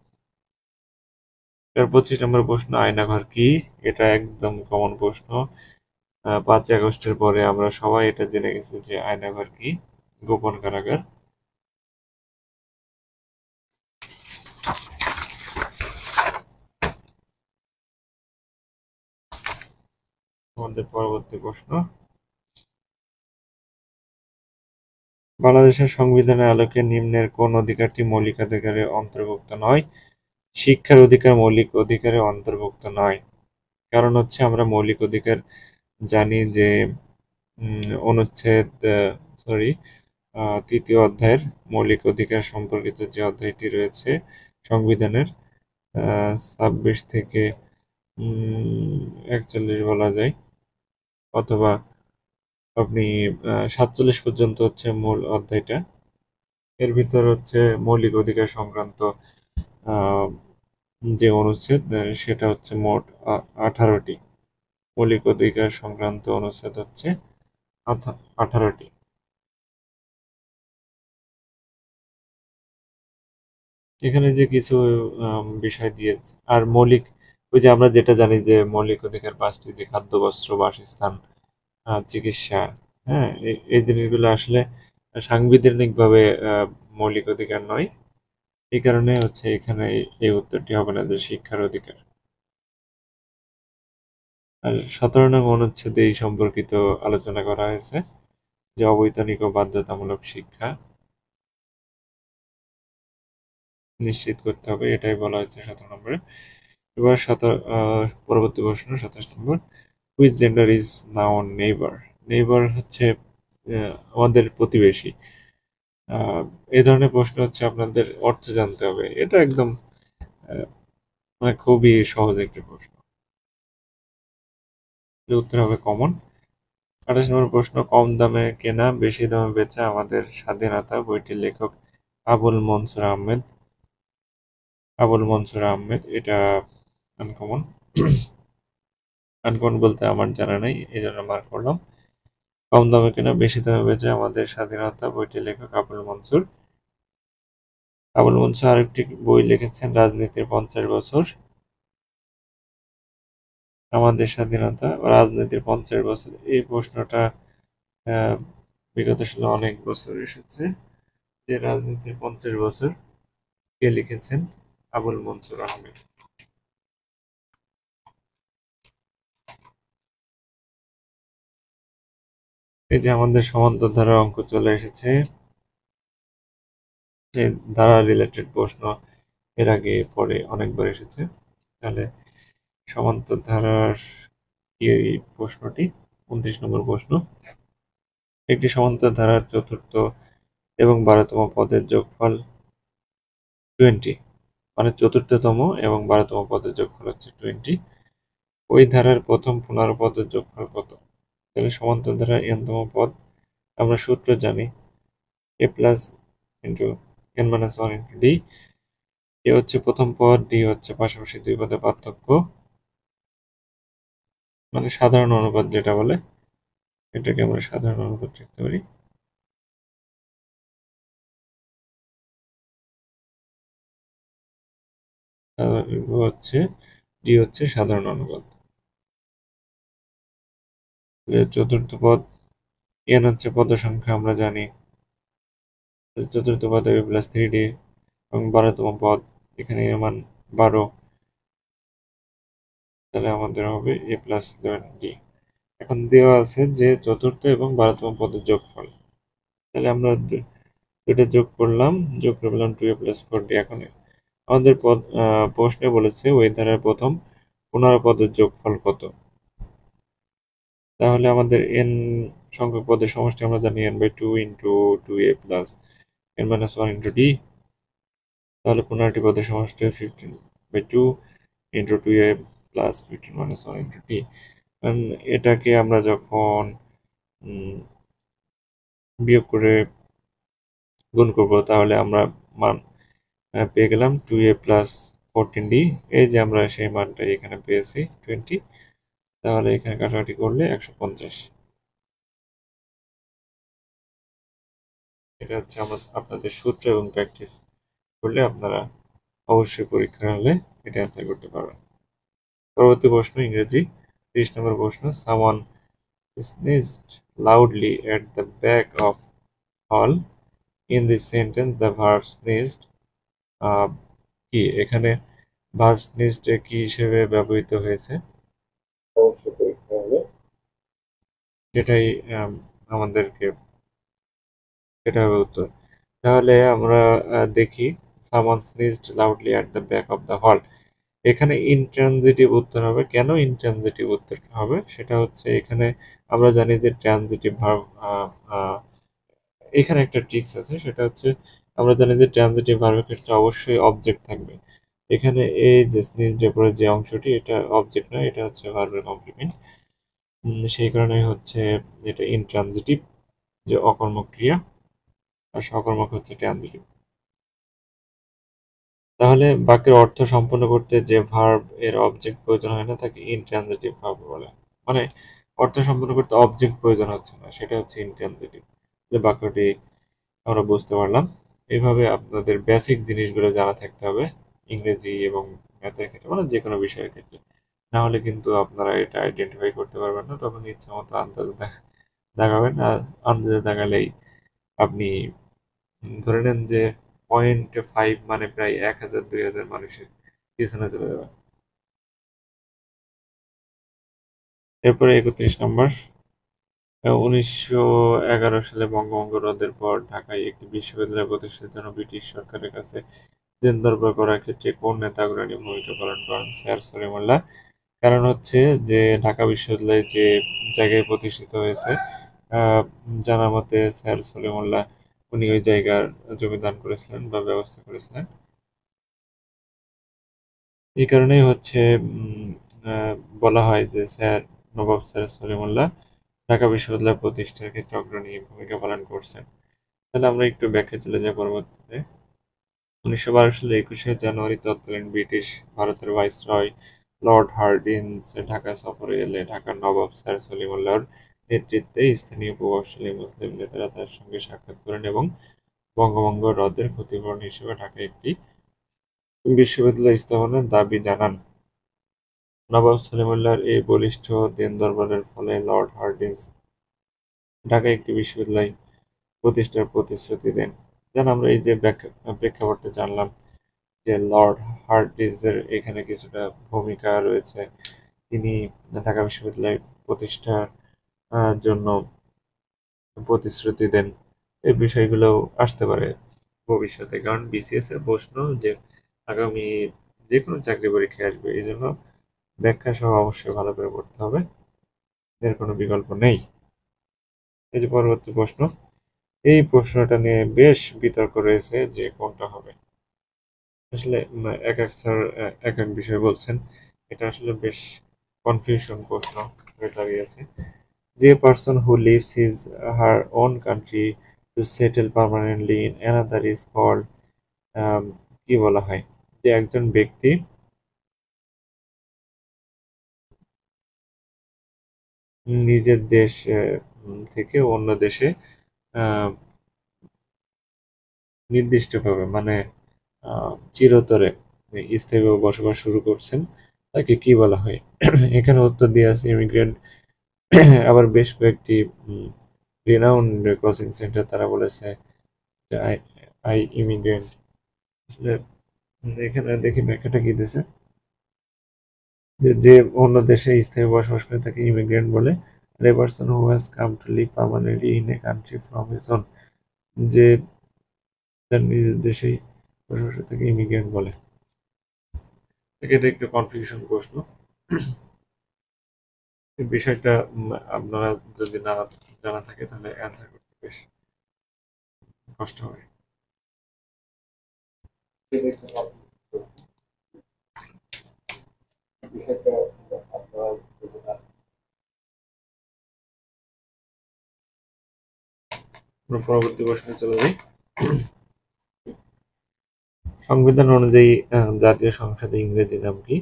25 নম্বর প্রশ্ন, আয়নাঘর কি? এটা একদম কমন প্রশ্ন। 5 আগস্টের পরে আমরা সবাই এটা জেনে গেছি যে আয়নাঘর কি, গোপন কারাগার। আমাদের পরবর্তী প্রশ্ন, বাংলাদেশের সংবিধানের আলোকে নিম্নের কোন অধিকারটি মৌলিক অধিকারের অন্তর্ভুক্ত নয়? শিক্ষার অধিকার মৌলিক অধিকারের অন্তর্ভুক্ত নয়। কারণ হচ্ছে আমরা মৌলিক অধিকার জানি যে অনুচ্ছেদ তৃতীয় অধ্যায়ের মৌলিক অধিকার সম্পর্কিত যে অধ্যায়টি রয়েছে সংবিধানের 26 থেকে 41 বলা যায়, অথবা আপনি 47 পর্যন্ত হচ্ছে মূল অধ্যায়টা। এর ভিতর হচ্ছে মৌলিক অধিকার সংক্রান্ত যে অনুচ্ছেদ সেটা হচ্ছে মোট 18টি। মৌলিক অধিকার সংক্রান্ত অনুচ্ছেদ হচ্ছে 18টি। এখানে যে কিছু বিষয় দিয়েছে আর মৌলিক, ওই যে আমরা যেটা জানি যে মৌলিক অধিকার 5টি, যে খাদ্য, বস্ত্র, বাসস্থান, চিকিৎসা, হ্যাঁ, এই জিনিসগুলো আসলে সাংবিধানিকভাবে মৌলিক অধিকার নয়। এই কারণে হচ্ছে এখানে এই উত্তরটি হবে না যে শিক্ষার অধিকার। আর 17 নং অনুচ্ছেদে এই সম্পর্কিত আলোচনা করা হয়েছে যে অবৈতনিক ও বাধ্যতামূলক শিক্ষা নিশ্চিত করতে হবে, এটাই বলা হয়েছে 17 নম্বরে। এবার পরবর্তী প্রশ্ন 27 নম্বর, which gender is noun neighbour? Neighbour হচ্ছে আমাদের প্রতিবেশী। এই ধরনের প্রশ্ন হচ্ছে আপনাদের অর্থ জানতে হবে। এটা একদম মানে খুবই সহজ একটি প্রশ্ন, উত্তর হবে কমন। 28 নম্বর প্রশ্ন, কম দামে কেনা বেশি দামে বেচা আমাদের স্বাধীনতা বইটির লেখক আবুল মনসুর আহমেদ। এটা আনকমন। আনকমন বলতে আমার জানা নেই, এই জন্য মার্ক করলাম। কম দামে কেনা বেশি দামে বেচা আমাদের স্বাধীনতা বইটির লেখক আবুল মনসুর। আরেকটি বই লিখেছেন, রাজনীতির 50 বছর। আমাদের স্বাধীনতা ও রাজনীতির 50 বছর, এই প্রশ্নটা বিগত সালে অনেক বছর এসেছে যে রাজনীতির 50 বছর কে লিখেছেন? আবুল মনসুর আহমেদ। এই যে আমাদের সমান্তর ধারার অঙ্ক চলে এসেছে। ধারা রিলেটেড প্রশ্ন এর আগে পরে অনেকবার এসেছে। তাহলে সমান্তর ধারার এই প্রশ্নটি 29 নম্বর প্রশ্ন, একটি সমান্তর ধারার চতুর্থ এবং 12তম পদের যোগফল 20, মানে চতুর্থতম এবং 12তম পদের যোগফল হচ্ছে 20। ওই ধারার প্রথম 15 পদের যোগফল কত? তাহলে সমান্তর ধারার n-তম পদ আমরা সূত্র জানি, a plus into n minus 1 into d। এ হচ্ছে প্রথম পদ, d হচ্ছে পাশাপাশি দুই পদের পার্থক্য, মানে সাধারণ অনুপাত যেটা বলে, এটাকে আমরা সাধারণ অনুপাত লিখতে পারি। হচ্ছে d হচ্ছে সাধারণ অনুপাত। চতুর্থ পদ n হচ্ছে পদ সংখ্যা আমরা জানি, চতুর্থ পদ a প্লাস 3d, এবং 12তম পদ এখানে এর মান 12, তাহলে আমাদের হবে a প্লাস 11d। এখন দেওয়া আছে যে চতুর্থ এবং 12তম পদের যোগফল। তাহলে আমরা দুইটা যোগ করলাম, যোগ করে পেলাম 2a + 4d। এখন আমাদের প্রশ্নে বলেছে ওই ধারার প্রথম 15 পদের যোগফল কত। তাহলে আমাদের n সংখ্যক পদের সমষ্টি আমরা জানি n/2 × 2a + n-1 × d। তাহলে 15টি পদের সমষ্টি 15/2 × 2a + 15-1 × d। এটাকে আমরা যখন বিয়োগ করে গুণ করব তাহলে আমরা মান পেয়ে গেলাম 2a + 14d। এই যে আমরা সেই মানটা এখানে পেয়েছি 20। তাহলে এখানে কাটাকাটি করলে 150। এটা হচ্ছে আপনাদের সূত্র এবং প্র্যাকটিস করলে আপনারা অবশ্যই পরীক্ষা হলে এটা অ্যান্সার করতে পারবেন। পরবর্তী প্রশ্ন ইংরেজি 30 নম্বর প্রশ্ন। Someone sneezed loudly at the back of hall. In this sentence the verb sneezed কি এখানে ভার্ব sneezed কি হিসেবে ব্যবহৃত হয়েছে অবশ্যই পরীক্ষা হবে সেটাই আমাদেরকে এটা হবে উত্তর। তাহলে আমরা দেখি someone sneezed loudly at the back of the hall। এখানে ইনট্রানজিটিভ উত্তর হবে। কেন ইনট্রানজিটিভ উত্তর হবে সেটা হচ্ছে এখানে আমরা জানি যে ট্রানজিটিভ ভার্ব এখানে একটা ট্রিক্স আছে, সেটা হচ্ছে আমরা জানি যে ট্রানজিটিভ ভার্বের ক্ষেত্রে অবশ্যই অবজেক্ট থাকবে। এখানে এই যে স্নিজড এর পরে যে অংশটি এটা অবজেক্ট নয়, এটা হচ্ছে ভার্বের কমপ্লিমেন্ট। সেই কারণে হচ্ছে এটা ইনট্রানজিটিভ, যে অকর্মক ক্রিয়া, আর সকর্মক হচ্ছে ট্রানজিটিভ। তাহলে বাক্যের অর্থ সম্পূর্ণ করতে যে ভার্ব এর অবজেক্ট প্রয়োজন হয় না তাকে ইনট্রানজিটিভ ভার্ব বলে। মানে অর্থ সম্পূর্ণ করতে অবজেক্ট প্রয়োজন হচ্ছে না, সেটা হচ্ছে ইনট্রানজিটিভ। বাক্যটি আমরা বুঝতে পারলাম। এইভাবে আপনাদের বেসিক জিনিসগুলো জানা থাকতে হবে ইংরেজি এবং ম্যাথের ক্ষেত্রে, মানে যে কোনো বিষয়ের ক্ষেত্রে। না হলে কিন্তু আপনারা এটা আইডেন্টিফাই করতে পারবেন না, তখন ইচ্ছা মতো আন্দাজ দেখাবেন। আর আন্দাজে দেখালেই আপনি ধরে নেন যে 0.5 মানে প্রায় 1000-2000 মানুষের পিছনে চলে যাবেন। এরপরে 31 নম্বর। 1911 সালে বঙ্গভঙ্গ রদের পর ঢাকায় একটি বিশ্ববিদ্যালয় প্রতিষ্ঠার জন্য ব্রিটিশ সরকারের কাছে দেন দরবার করার ক্ষেত্রে কোন নেতা অগ্রণী ভূমিকা পালন করেন? স্যার সলিমুল্লাহ। কারণ হচ্ছে যে ঢাকা বিশ্ববিদ্যালয় যে জায়গায় প্রতিষ্ঠিত হয়েছে, জানা মতে স্যার সলিমুল্লাহ উনি ওই জায়গার জমি দান করেছিলেন বা ব্যবস্থা করেছিলেন। এই কারণেই হচ্ছে বলা হয় যে নবাব স্যার সলিমুল্লাহ ঢাকা বিশ্ববিদ্যালয় প্রতিষ্ঠার ক্ষেত্রে অগ্রণী ভূমিকা পালন করছেন। তাহলে আমরা একটু ব্যাখ্যা চলে যাই পরবর্তীতে। 1912 সালের 21শে জানুয়ারি তৎকালীন ব্রিটিশ ভারতের ভাইসরয় লর্ড হার্ডিঞ্জ ঢাকা সফরে এলে ঢাকার নবাব স্যার সলিমুল্লাহর নেতৃত্বে স্থানীয় প্রভাবশালী মুসলিম নেতারা তার সঙ্গে সাক্ষাৎ করেন এবং বঙ্গভঙ্গ রদের ক্ষতিপূরণ হিসেবে ঢাকায় একটি বিশ্ববিদ্যালয় স্থাপনের দাবি জানান। নবাব সলিমুল্লাহর এই বলিষ্ঠ দেন-দরবারের ফলে লর্ড হার্ডিঞ্জ ঢাকায় একটি বিশ্ববিদ্যালয় প্রতিষ্ঠার প্রতিশ্রুতি দেন। যেন আমরা এই যে প্রেক্ষাপটটা জানলাম যে লর্ড হার্ডিঞ্জের এখানে কিছুটা ভূমিকা রয়েছে। তিনি ঢাকা বিশ্ববিদ্যালয় প্রতিষ্ঠার জন্য প্রতিশ্রুতি দেন। এই বিষয়গুলো আসতে পারে ভবিষ্যতে, কারণ বিসিএস এর প্রশ্ন যে আগামী যে কোনো চাকরি পরীক্ষায় আসবে, এই জন্য ব্যাখ্যা সহ অবশ্যই ভালো করে পড়তে হবে, এর কোনো বিকল্প নেই। এই যে পরবর্তী প্রশ্ন, এই প্রশ্নটা নিয়ে বেশ বিতর্ক রয়েছে যে কোনটা হবে। আসলে এক এক স্যার এক এক বিষয় বলছেন, এটা আসলে বেশ কনফিউশন প্রশ্ন হয়ে দাঁড়িয়েছে। যে person who leaves his her own country to settle permanently in another is called, কি বলা হয়, যে একজন ব্যক্তি নিজের দেশ থেকে অন্য দেশে নির্দিষ্টভাবে মানে চিরতরে স্থায়ীভাবে বসবাস শুরু করছেন, তাকে কি বলা হয়? এখানে উত্তর দিয়ে আছে ইমিগ্রেন্ট। আবার বেশ কয়েকটি রিনাউন্ড কোচিং সেন্টার তারা বলেছে আই ইমিগ্রেন্ট। এখানে দেখি ব্যাখ্যাটা কি দিয়েছে, যে অন্য দেশে স্থায়ী বসবাস করে তাকে ইমিগ্রেন্ট বলে। A person who has come to live permanently in a country from his own, যে তার নিজ দেশেই বসবাস তাকে ইমিগ্রেন্ট বলে। এটা একটু কনফিউশন প্রশ্ন। এই বিষয়টা আপনারা যদি না জানা থাকে তাহলে অ্যান্সার করতে বেশ কষ্ট হবে। পরবর্তী প্রশ্নে চলে যাই। সংবিধান অনুযায়ী জাতীয় সংসদের ইংরেজি নাম কি?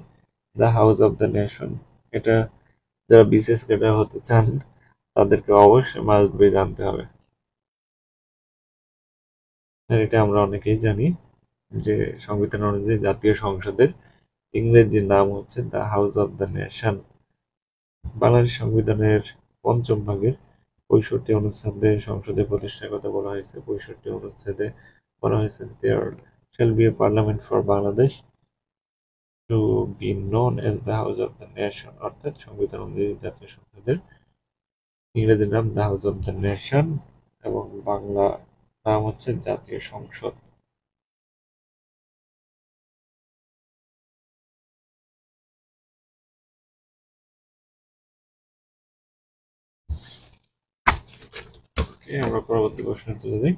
The House of the nation. এটা যারা বিসিএস ক্যাডার হতে চান তাদেরকে অবশ্যই মাস্ট বি জানতে হবে। এটা আমরা অনেকেই জানি যে সংবিধান অনুযায়ী জাতীয় সংসদের ইংরেজি নাম হচ্ছে the House of the nation. Bangladesh সংবিধানের পঞ্চম ভাগের 65 অনুচ্ছেদে সংসদের প্রতিষ্ঠার কথা বলা হয়েছে। 65 অনুচ্ছেদে বলা হয়েছে there shall be a Parliament for Bangladesh to be known as the House of the Nation, অর্থাৎ সংবিধান অনুযায়ী জাতীয় সংসদের ইংরেজি নাম the House of the Nation এবং বাংলা নাম হচ্ছে জাতীয় সংসদ। আমরা পরবর্তী প্রশ্নে চলে যাই।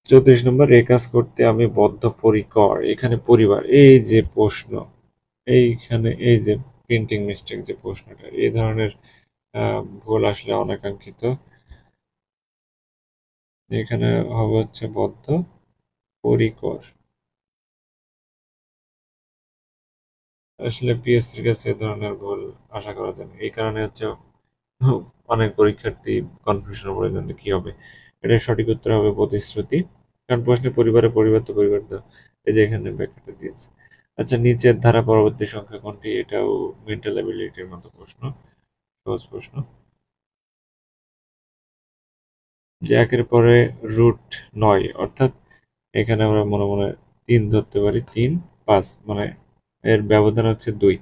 34 নম্বর, এ কাজ করতে আমি বদ্ধপরিকর। এখানে পরিবার, এই যে প্রশ্ন, এইখানে এই যে প্রিন্টিং মিস্টেক যে প্রশ্নটা, এই ধরনের ভুল আসলে অনাকাঙ্ক্ষিত। এখানে হবে হচ্ছে বদ্ধপরিকর। আসলে পিএসসির কাছে এ ধরনের ভুল আশা করা যায় না। এই কারণে হচ্ছে অনেক পরীক্ষার্থী কনফিউশনে পড়ে যান কি হবে। এটার সঠিক উত্তর হবে প্রতিশ্রুতি, কারণ প্রশ্নে পরিবারের পরিবার তো পরিবার তো, এই যে এখানে ব্যাখ্যাটা দিয়েছে। আচ্ছা, নিচের ধারা পরবর্তী সংখ্যা কোনটি? এটাও মেন্টাল অ্যাবিলিটির মতো প্রশ্ন, সহজ প্রশ্ন। যে একের পরে রুট 9, অর্থাৎ এখানে আমরা মনে মনে 3 ধরতে পারি, 3 5, মানে এর ব্যবধান হচ্ছে 2,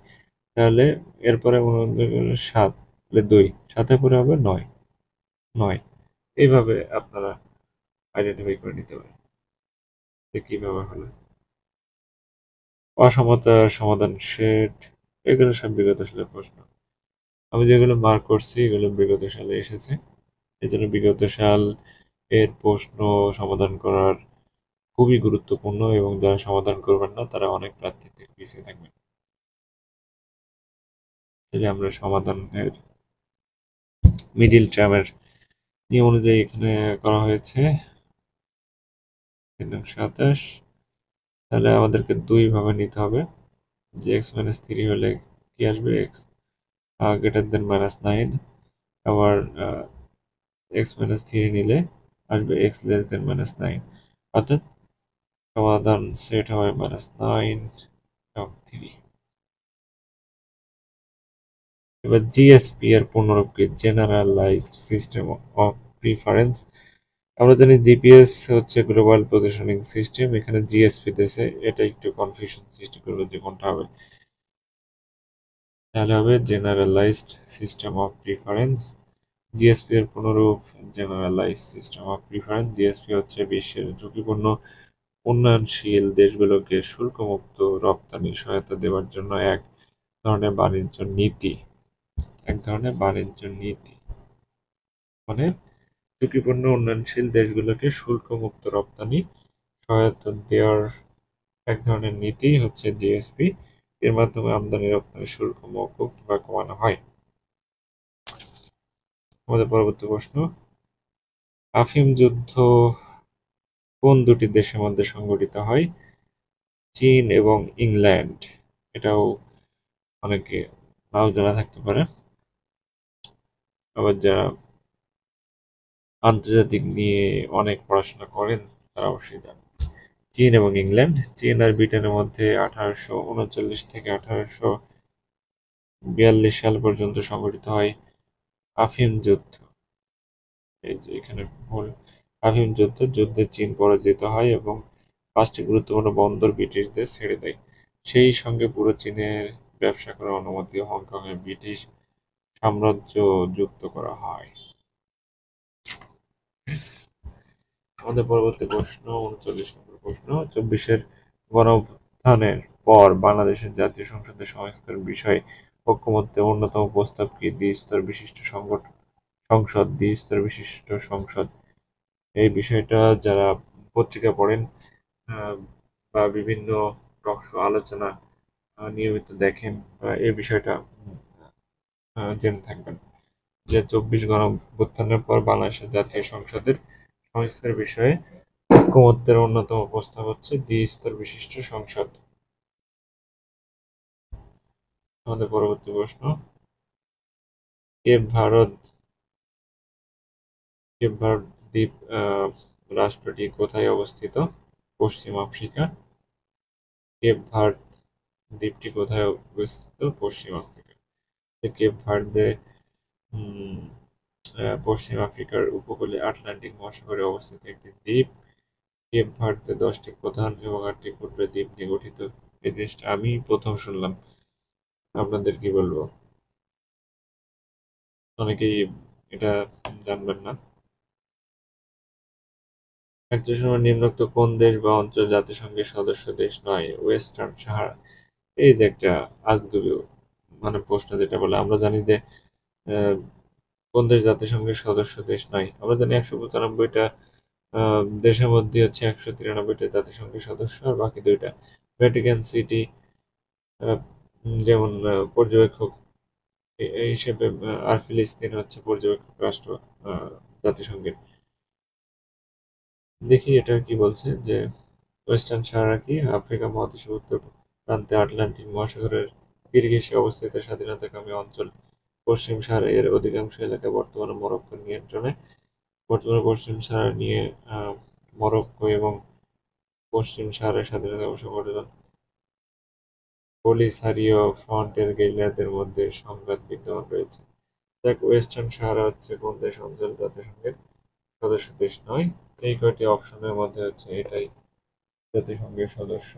তাহলে এরপরে মনে মনে 7, তাহলে 2 7 পরে হবে 9 9। এইভাবে আপনারা আইডেন্টিফাই করে নিতে পারেন যে কিভাবে হলো। অসমতার সমাধান সেট, এগুলো সব বিগত সালের প্রশ্ন। আমি যেগুলো মার্ক করছি এগুলো বিগত সালে এসেছে, এই জন্য বিগত সাল এর প্রশ্ন সমাধান করার খুবই গুরুত্বপূর্ণ, এবং যারা সমাধান করবেন না তারা অনেক প্রার্থী থেকে পিছিয়ে থাকবেন। তাহলে আমরা সমাধানের মিডিল টার্মের নিয়ম অনুযায়ী এখানে করা হয়েছে 27। তাহলে আমাদেরকে 2 ভাবে নিতে হবে, যে x-3 হলে কি আসবে, x গ্রেটার দেন -9, আবার x-3 নিলে আসবে x লেস দেন -9, অর্থাৎ সমাধান সেট হবে -9 এবং 3। এবার জিএসপি এর পূর্ণরূপ কি? Generalised system of preference. আমরা জানি জিপিএস হচ্ছে গ্লোবাল পজিশনিং সিস্টেম, এখানে জিএসপি দিয়েছে, এটা একটু কনফিউশন সৃষ্টি করবে যে কোনটা হবে। তাহলে হবে generalised system of preference. GSP এর পুনরূপ generalised system of preference. GSP হচ্ছে বিশ্বের ঝুঁকিপূর্ণ উন্নয়নশীল দেশগুলোকে শুল্কমুক্ত রপ্তানি সহায়তা দেওয়ার জন্য এক ধরনের বাণিজ্য নীতি। এক ধরনের বাণিজ্য নীতি মানে ঝুঁকিপূর্ণ উন্নয়নশীল দেশগুলোকে শুল্কমুক্ত রপ্তানি সহায়তা দেওয়ার এক ধরনের নীতি হচ্ছে জিএসপি। এর মাধ্যমে আমদানি রপ্তানি শুল্ক মওকুফ বা কমানো হয়। আমাদের পরবর্তী প্রশ্ন, আফিম যুদ্ধ কোন দুটি দেশের মধ্যে সংঘটিত হয়? চীন এবং ইংল্যান্ড। এটাও অনেকে নাও জানা থাকতে পারে, আবার যারা আন্তর্জাতিক নিয়ে অনেক পড়াশোনা করেন তারা অবশ্যই জানেন। চীন এবং ইংল্যান্ড, চীন আর ব্রিটেনের মধ্যে 1839 থেকে 1842 সাল পর্যন্ত সংঘটিত হয় আফিম যুদ্ধ। এই যে এখানে ভুল, আফিম যুদ্ধে চীন পরাজিত হয় এবং 5টি গুরুত্বপূর্ণ বন্দর ব্রিটিশদের ছেড়ে দেয়। সেই সঙ্গে পুরো চীনের ব্যবসা করার অনুমতি হংকংয়ের ব্রিটিশ সাম্রাজ্য যুক্ত করা হয়। আমাদের পরবর্তী প্রশ্ন 39 নম্বর প্রশ্ন, 24-এর গণঅভ্যুত্থানের পর বাংলাদেশের জাতীয় সংসদের সংস্কার বিষয়ে ঐকমত্যের অন্যতম প্রস্তাব কি? দ্বিস্তর বিশিষ্ট সংসদ। দ্বিস্তর বিশিষ্ট সংসদ এই বিষয়টা যারা পত্রিকা পড়েন বা বিভিন্ন টক শো আলোচনা নিয়মিত দেখেন এই বিষয়টা জেনে থাকবেন যে 24 গণঅভ্যুত্থানের পর বাংলাদেশের জাতীয় সংসদের সংস্কার বিষয়ে ঐকমত্যের অন্যতম প্রস্তাব হচ্ছে দ্বিস্তর বিশিষ্ট সংসদ। আমাদের পরবর্তী প্রশ্ন, কেপ ভার্দ দ্বীপ রাষ্ট্রটি কোথায় অবস্থিত? পশ্চিম আফ্রিকা। কেপ ভার্দ দ্বীপটি কোথায় অবস্থিত? পশ্চিম আফ্রিকা। কেপ ভার্দে পশ্চিম আফ্রিকার উপকূলে আটলান্টিক মহাসাগরে অবস্থিত একটি দ্বীপ। কেপ ভার্দে 10টি প্রধান এবং 8টি ক্ষুদ্র দ্বীপ নিয়ে গঠিত। এই দেশটা আমি প্রথম শুনলাম, আপনাদের কি বলবো, অনেকেই এটা জানবেন না। 31 নম্বর, নিম্নোক্ত কোন দেশ বা অঞ্চল জাতিসংঘের সদস্য দেশ নয়? ওয়েস্টার্ন সাহারা। এই যে একটা আজগুবি প্রশ্ন, যেটা বলে আমরা জানি যে কোন দেশ জাতিসংঘের সদস্য দেশ নয়। আমরা জানি 195টা দেশের মধ্যে হচ্ছে 193টা জাতিসংঘের সদস্য, আর বাকি 2টা ভ্যাটিকান সিটি যেমন পর্যবেক্ষক এই হিসেবে, আর ফিলিস্তিন হচ্ছে পর্যবেক্ষক রাষ্ট্র জাতিসংঘের। দেখি এটা কি বলছে, যে ওয়েস্টার্ন সাহারা কি? আফ্রিকা মহাদেশের উত্তর প্রান্তে আটলান্টিক মহাসাগরের তীর ঘেঁষে অবস্থিত স্বাধীনতাকামী অঞ্চল। পশ্চিম সাহারা এর অধিকাংশ এলাকা বর্তমানে মরক্কোর নিয়ন্ত্রণে। বর্তমানে পশ্চিম সাহারা নিয়ে মরক্কো এবং পশ্চিম সাহারার স্বাধীনতা সংগঠন পলিসারিও ফ্রন্টের গেরিলাদের মধ্যে সংঘাত বিদ্যমান রয়েছে। দেখ, ওয়েস্টার্ন সাহারা হচ্ছে কোন দেশ অঞ্চল জাতিসংঘের সদস্য দেশ নয়? এই কয়টি অপশনের মধ্যে হচ্ছে এটাই জাতিসংঘের সদস্য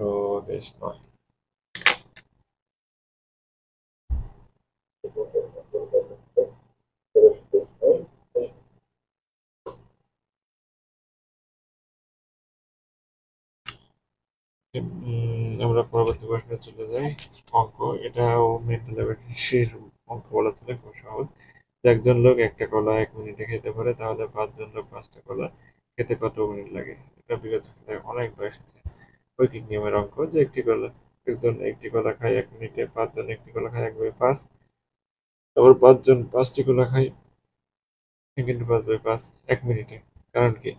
দেশ নয়। আমরা পরবর্তী প্রশ্নে চলে যাই। অঙ্ক, এটাও মেন্টাল অ্যাবিলিটির অঙ্ক বলা চলে, খুব সহজ। একজন লোক একটা কলা 1 মিনিটে খেতে পারে, তাহলে 5 জন লোক 5টা কলা খেতে কত মিনিট লাগে? এটা বিগত অনেকবার এসেছে। রৈখিক নিয়মের অঙ্ক, যে একজন একটি কলা খায় 1 মিনিটে, 5 জন একটি কলা খায় 1/5, তারপর 5 জন 5টি কলা খায় 5/5 1 মিনিটে। কারণ কি?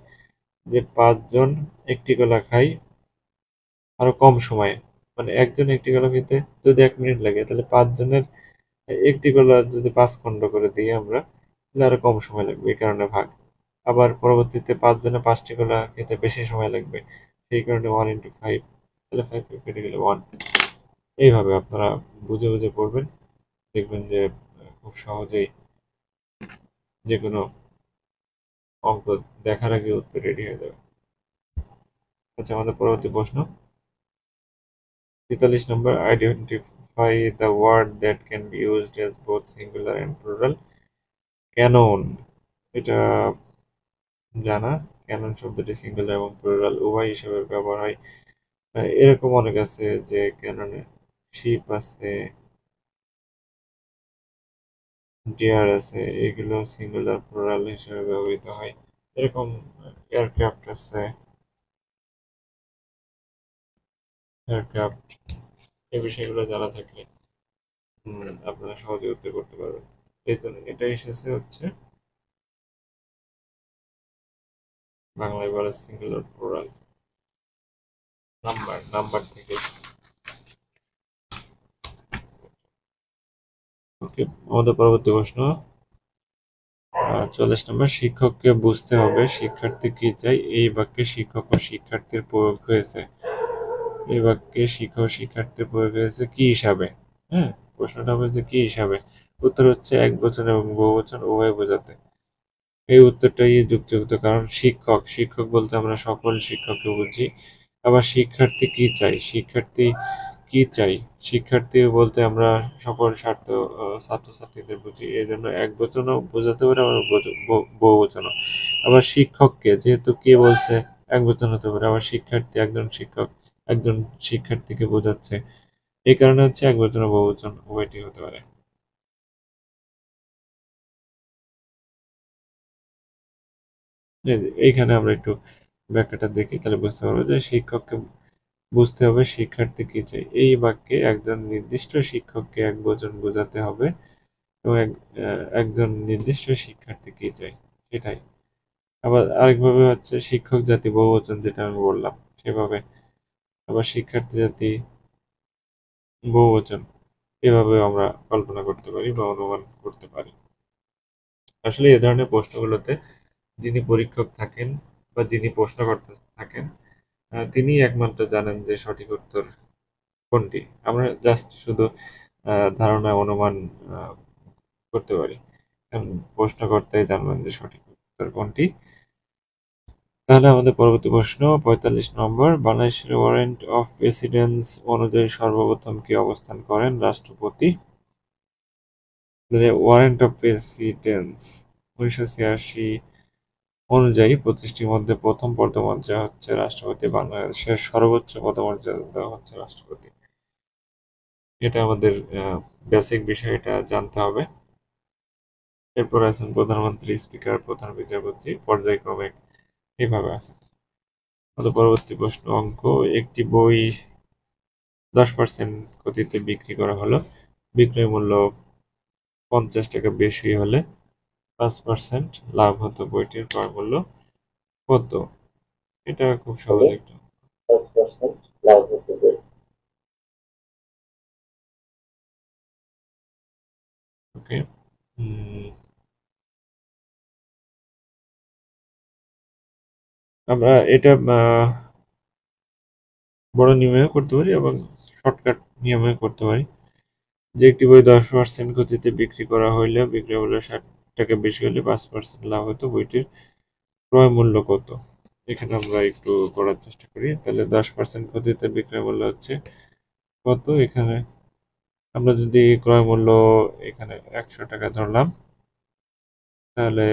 যে 5 জন একটি কলা খায় আরো কম সময়ে, একজন একটি কলা খেতে যদি 1 মিনিট লাগে, তাহলে 5 জনের একটি কলা যদি 5 খণ্ড করে দিই আমরা, তাহলে আরো কম সময় লাগবে, এই কারণে ভাগ। আবার পরবর্তীতে 5 জনে 5টি কলা খেতে বেশি সময় লাগবে, সেই কারণে 1 × 5, তাহলে 5 কেটে গেলে 1। এইভাবে আপনারা বুঝে বুঝে পড়বেন, দেখবেন যে খুব সহজেই যে কোনো অঙ্ক দেখার আগে উত্তর রেডি হয়ে যাবে। আচ্ছা, আমাদের পরবর্তী প্রশ্ন 43 নম্বর, identify the word that can be used as both singular and plural. Cannon, এটা জানা। ক্যানন শব্দটি সিঙ্গুলার এবং প্লুরাল উভয় হিসেবে ব্যবহার হয়। এরকম অনেক আছে, যে ক্যাননে শিপ আছে, ডিয়ার আছে, এগুলো সিঙ্গুলার প্লুরাল হিসেবে ব্যবহৃত হয়। এরকম এয়ারক্রাফট আছে, এয়ারক্রাফট, এই বিষয়গুলো জানা থাকলে আপনারা সহজে উত্তর করতে পারবেন। এই জন্য এটা এসেছে হচ্ছে বাংলায় বলে সিঙ্গুলার প্লুরাল, নাম্বার থেকে। ওকে, আমাদের পরবর্তী প্রশ্ন 44 নম্বর, শিক্ষককে বুঝতে হবে শিক্ষার্থী কি চাই। এই বাক্যে শিক্ষক ও শিক্ষার্থীর প্রয়োগ হয়েছে, এই বাক্যে শিক্ষক ও শিক্ষার্থীর প্রয়োগ হয়েছে কি হিসাবে? প্রশ্নটা হবে যে কি হিসাবে। উত্তর হচ্ছে একবচন এবং বহুবচন উভয় বোঝাতে। এই উত্তরটাই যুক্তিযুক্ত, কারণ শিক্ষক বলতে আমরা সকল শিক্ষককে বুঝি। আবার শিক্ষার্থী কি চাই, শিক্ষার্থী কি চাই? শিক্ষার্থী বলতে আমরা সকল ছাত্রছাত্রীদের বুঝি, এই জন্য একবচনও বোঝাতে পারে, আবার বহুবচনও। আবার শিক্ষককে যেহেতু কে বলছে, একবচন হতে পারে। আবার শিক্ষার্থী, একজন শিক্ষক একজন শিক্ষার্থীকে বোঝাচ্ছে, এই কারণে হচ্ছে একবচন ও বহুবচন উভয়টি হতে পারে। এইখানে আমরা একটু ব্যাখ্যাটা দেখি, তাহলে বুঝতে পারবো যে শিক্ষককে বুঝতে হবে শিক্ষার্থী কি চাই। এই বাক্যে একজন নির্দিষ্ট শিক্ষককে একবচন বোঝাতে হবে এবং একজন নির্দিষ্ট শিক্ষার্থী কি চাই সেটাই। আবার আরেকভাবে হচ্ছে শিক্ষক জাতি বহুবচন, যেটা আমি বললাম সেভাবে। আবার শিক্ষার্থী জাতি বহুবচন, এভাবে আমরা কল্পনা করতে পারি বা অনুমান করতে পারি। আসলে এ ধরনের প্রশ্নগুলোতে যিনি পরীক্ষক থাকেন বা যিনি প্রশ্নকর্তা থাকেন, তিনি একমাত্র জানেন যে সঠিক উত্তর কোনটি। আমরা জাস্ট শুধু ধারণা অনুমান করতে পারি। প্রশ্নকর্তাই জানবেন যে সঠিক উত্তর কোনটি। তাহলে আমাদের পরবর্তী প্রশ্ন ৪৫ নম্বর, বাংলাদেশের ওয়ারেন্ট অফ প্রেসিডেন্স অনুযায়ী সর্বপ্রথম কে অবস্থান করেন? রাষ্ট্রপতি। ওয়ারেন্ট অফ প্রেসিডেন্স ১৯৮৬ অনুযায়ী ২৫টির মধ্যে প্রথম পদমর্যাদা হচ্ছে রাষ্ট্রপতি। বাংলাদেশের সর্বোচ্চ পদমর্যাদা হচ্ছে রাষ্ট্রপতি। এটা আমাদের বেসিক বিষয়, এটা জানতে হবে। এরপর আছেন প্রধানমন্ত্রী, স্পিকার, প্রধান বিচারপতি, পর্যায়ক্রমে এইভাবে আছে। পরবর্তী প্রশ্ন অঙ্ক, একটি বই 10% ক্ষতিতে বিক্রি করা হলো, বিক্রয় মূল্য 50 টাকা বেশি হলে 5% লাভ হতো, বইটির ক্রয় মূল্য কত? এটা খুব সহজ একটা। 5% লাভ হতো বই। ওকে, আমরা এটা বড় নিয়মে করতে পারি এবং শর্টকাট নিয়মে করতে পারি। যে একটি বই 10% ক্ষতিতে বিক্রি করা হইলে বিক্রয় মূল্য 60 টাকা বেশি হলে 5% লাভ হতো, বইটির ক্রয় মূল্য কত? এখানে আমরা একটু করার চেষ্টা করি। তাহলে 10% ক্ষতিতে বিক্রয় মূল্য হচ্ছে কত? এখানে আমরা যদি ক্রয় মূল্য এখানে 100 টাকা ধরলাম, তাহলে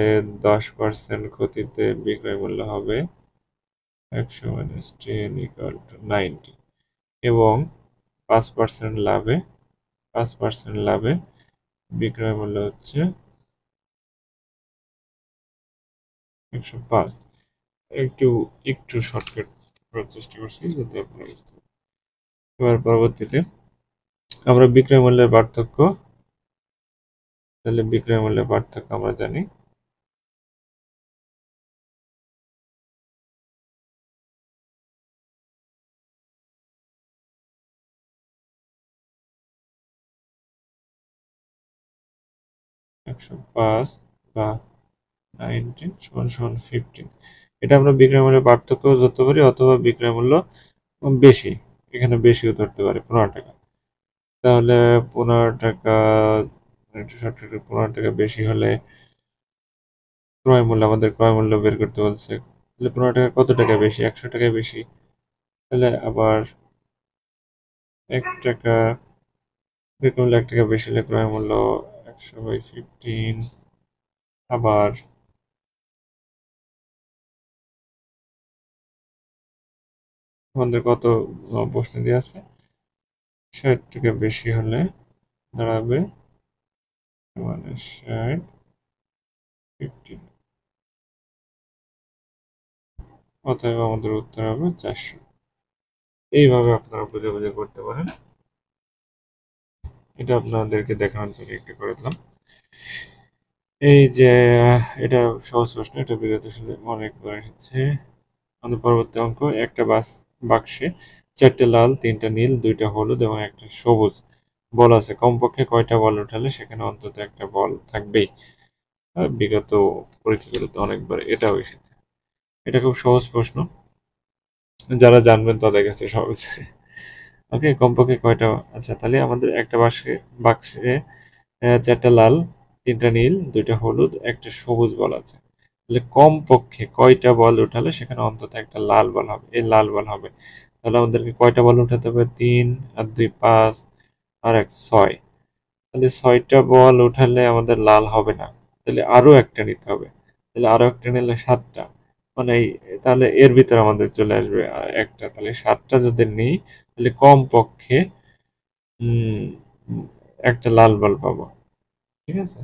10% ক্ষতিতে বিক্রয় মূল্য হবে 100 - 10 = 90 এবং 5% লাভে বিক্রয় মূল্য হচ্ছে 105। একটু শর্টকাট করার চেষ্টা করছি যাতে আপনারা বুঝতে পারেন। এবার পরবর্তীতে আমরা বিক্রয় মূল্যের পার্থক্য, তাহলে বিক্রয় মূল্যের পার্থক্য আমরা জানি একশো পাঁচ বা 19 = 15। এটা আমরা বিক্রয় মূল্যের পার্থক্য ধরতে পারি, অথবা বিক্রয় মূল্য বেশি, এখানে বেশিও ধরতে পারি 15 টাকা। তাহলে 15 টাকা, 15 টাকা বেশি হলে ক্রয় মূল্য, আমাদের ক্রয় মূল্য বের করতে বলছে। তাহলে 15 টাকা কত টাকা বেশি? 100 টাকা বেশি। তাহলে আবার 1 টাকা, বিক্রয় মূল্য 1 টাকা বেশি হলে ক্রয় মূল্য 100/15। আবার আমাদের কত প্রশ্ন দিয়ে আছে? 60 টাকা বেশি হলে দাঁড়াবে 60/15। অতএব আমাদের উত্তর হবে 400। এইভাবে আপনারা বুঝে বুঝে করতে পারেন। এটা আপনাদেরকে দেখানোর জন্য একটা করে দিলাম। এই যে এটা সহজ প্রশ্ন, এটা বিগত সালে অনেকবার এসেছে। আমাদের পরবর্তী অঙ্ক, একটা বাক্সে 4টে লাল, 3টা নীল, 2টা হলুদ এবং একটা সবুজ বল আছে। কমপক্ষে কয়টা বল উঠালে সেখানে অন্তত একটা বল থাকবেই? বিগত পরীক্ষাগুলোতে অনেকবার এটাও এসেছে। এটা খুব সহজ প্রশ্ন, যারা জানবেন তাদের কাছে সহজ। ওকে, কমপক্ষে কয়টা? আচ্ছা, তাহলে আমাদের একটা বাক্সে 4টা লাল, 3টা নীল, 2টা হলুদ, একটা সবুজ বল আছে। তাহলে কমপক্ষে কয়টা বল উঠালে সেখানে অন্তত একটা লাল বল হবে? এই লাল বল হবে, তাহলে আমাদেরকে কয়টা বল উঠাতে হবে? 3 আর 2 5 আর 1 6। তাহলে 6টা বল উঠালে আমাদের লাল হবে না, তাহলে আরো একটা নিতে হবে। তাহলে আরো একটা নিলে 7টা, মানে তাহলে এর ভিতরে আমাদের চলে আসবে একটা। তাহলে 7টা যদি নিই তাহলে কম পক্ষে উম একটা লাল বল পাবো। ঠিক আছে,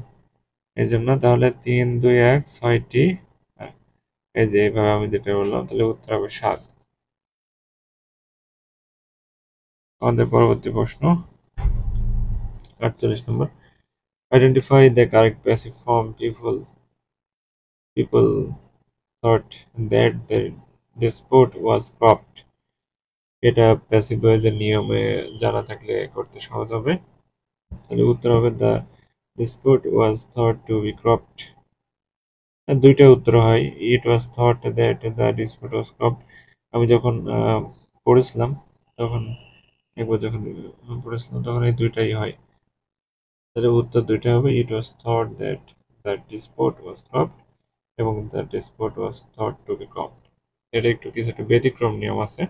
এই জন্য তাহলে 3 2 1 6টি। হ্যাঁ, এই যে এইভাবে আমি যেটা বললাম, তাহলে উত্তর হবে 7। আমাদের পরবর্তী প্রশ্ন 48 নম্বর। Identify the correct passive form. People thought that the despot was corrupt. এটা প্যাসিভ ভয়েসের নিয়মে জানা থাকলে করতে সহজ হবে। তাহলে উত্তর হবে the despot was thought to be corrupt। দুইটা উত্তর হয়, it was thought that the despot was corrupt। আমি যখন পড়েছিলাম তখন, একবার যখন পড়েছিলাম তখন এই দুইটাই হয়। তাহলে উত্তর দুইটা হবে, it was thought that the despot was corrupt এবং the despot was thought to be corrupt। এটা একটু কিছুটা ব্যতিক্রম নিয়ম আছে।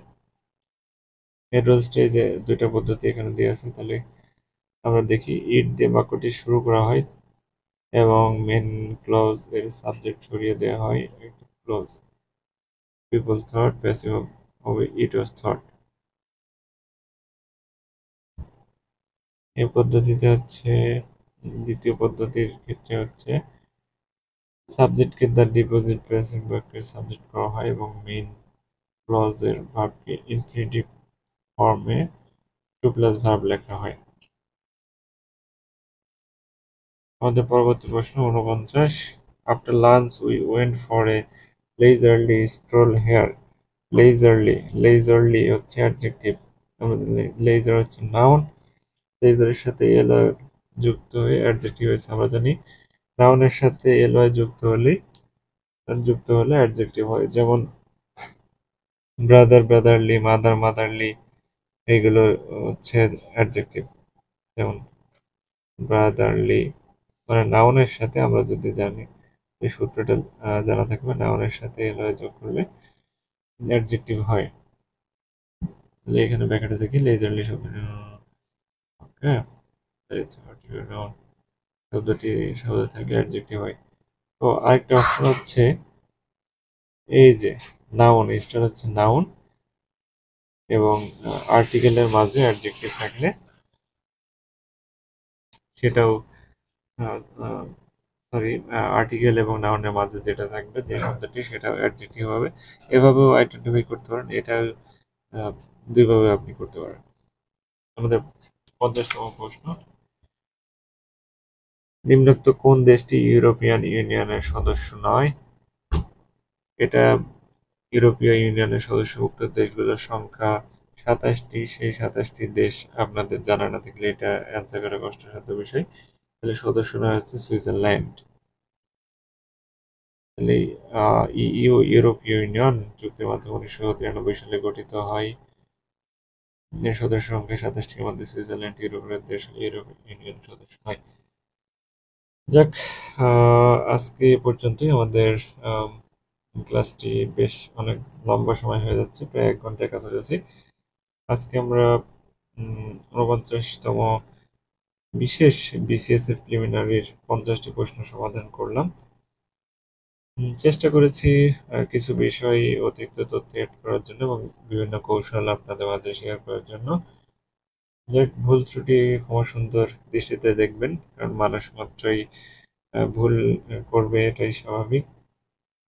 হেডরোল স্টেজে দুইটা পদ্ধতি এখানে দেওয়া আছে। তাহলে আমরা দেখি, ইট দিয়ে বাক্যটি শুরু করা হয় এবং মেন ক্লজ এর সাবজেক্ট সরিয়ে দেওয়া হয় একটা ক্লজ। পিপল থট প্যাসিভ হবে ইট ওয়াজ থট। এই পদ্ধতিতে হচ্ছে, দ্বিতীয় পদ্ধতির ক্ষেত্রে হচ্ছে সাবজেক্টকে দ্য ডিপোজিট প্যাসিভ বাক্যের সাবজেক্ট করা হয় এবং মেইন ক্লজ এর ভার্বকে ইনফিনিটিভ ফর্মে টু প্লাস ভার্ব লেখা হয়। আমাদের পরবর্তী প্রশ্ন 49। After lunch we went for a leisurely stroll here। লেইজারলি হচ্ছে অ্যাডজেক্টিভ, আমাদের লেইজার হচ্ছে নাউন, লেইজারের সাথে এলওয়াই যুক্ত হয়ে অ্যাডজেক্টিভ হয়েছে। আমরা জানি নাউনের সাথে এলওয়াই যুক্ত হলে অ্যাডজেক্টিভ হয়। যেমন ব্রাদারলি, মাদারলি, এগুলো হচ্ছে অ্যাডজেক্টিভ। যেমন ব্রাদারলি মানে নাউনের সাথে, আমরা যদি জানি এই সূত্রটা জানা থাকবে, নাউনের সাথে এলওয়াই যোগ করলে অ্যাডজেক্টিভ হয়। তাহলে এখানে ব্যাখ্যাটা দেখি, লেজারলি শব্দটি শব্দ থাকলে অ্যাডজেক্টিভ হয়। তো আরেকটা অপশন হচ্ছে এই যে নাউন, স্টার হচ্ছে নাউন এবং আর্টিকেলের মাঝে অ্যাডজেক্টিভ থাকলে সেটাও, সরি, আর্টিকেল এবং নাউনের মাঝে যেটা থাকবে যে শব্দটি, সেটাও অ্যাডজেক্টিভ হবে। এভাবেও আইডেন্টিফাই করতে পারেন, এটা দুইভাবে আপনি করতে পারেন। আমাদের 50তম প্রশ্ন, নিম্নোক্ত কোন দেশটি ইউরোপিয়ান ইউনিয়নের সদস্য নয়? এটা ইউরোপীয় ইউনিয়নের সদস্যভুক্ত দেশগুলোর সংখ্যা 27টি। সেই 27টি দেশ আপনাদের জানা না থাকলে এটা অ্যান্সার করা কষ্টসাধ্য বিষয়। তাহলে সদস্য নয় হচ্ছে সুইজারল্যান্ড। তাহলে ইউরোপীয় ইউনিয়ন চুক্তির মাধ্যমে 1993 সালে গঠিত হয়। সদস্য সংখ্যা 27টির মধ্যে সুইজারল্যান্ড ইউরোপের দেশ, ইউরোপীয় ইউনিয়ন সদস্য হয়। যাক, আজকে এ পর্যন্তই। আমাদের ক্লাসটি বেশ অনেক লম্বা সময় হয়ে যাচ্ছে, প্রায় 1 ঘন্টার কাছাকাছি। আজকে আমরা 49তম বিশেষ বিসিএস এর প্রিলিমিনারির 50টি প্রশ্ন সমাধান করলাম। চেষ্টা করেছি কিছু বিষয় অতিরিক্ত তথ্য এড করার জন্য এবং বিভিন্ন কৌশল আপনাদের মাঝে শেয়ার করার জন্য। যাক, ভুল ত্রুটি ক্ষমা সুন্দর দৃষ্টিতে দেখবেন, কারণ মানুষ মাত্রই ভুল করবে, এটাই স্বাভাবিক,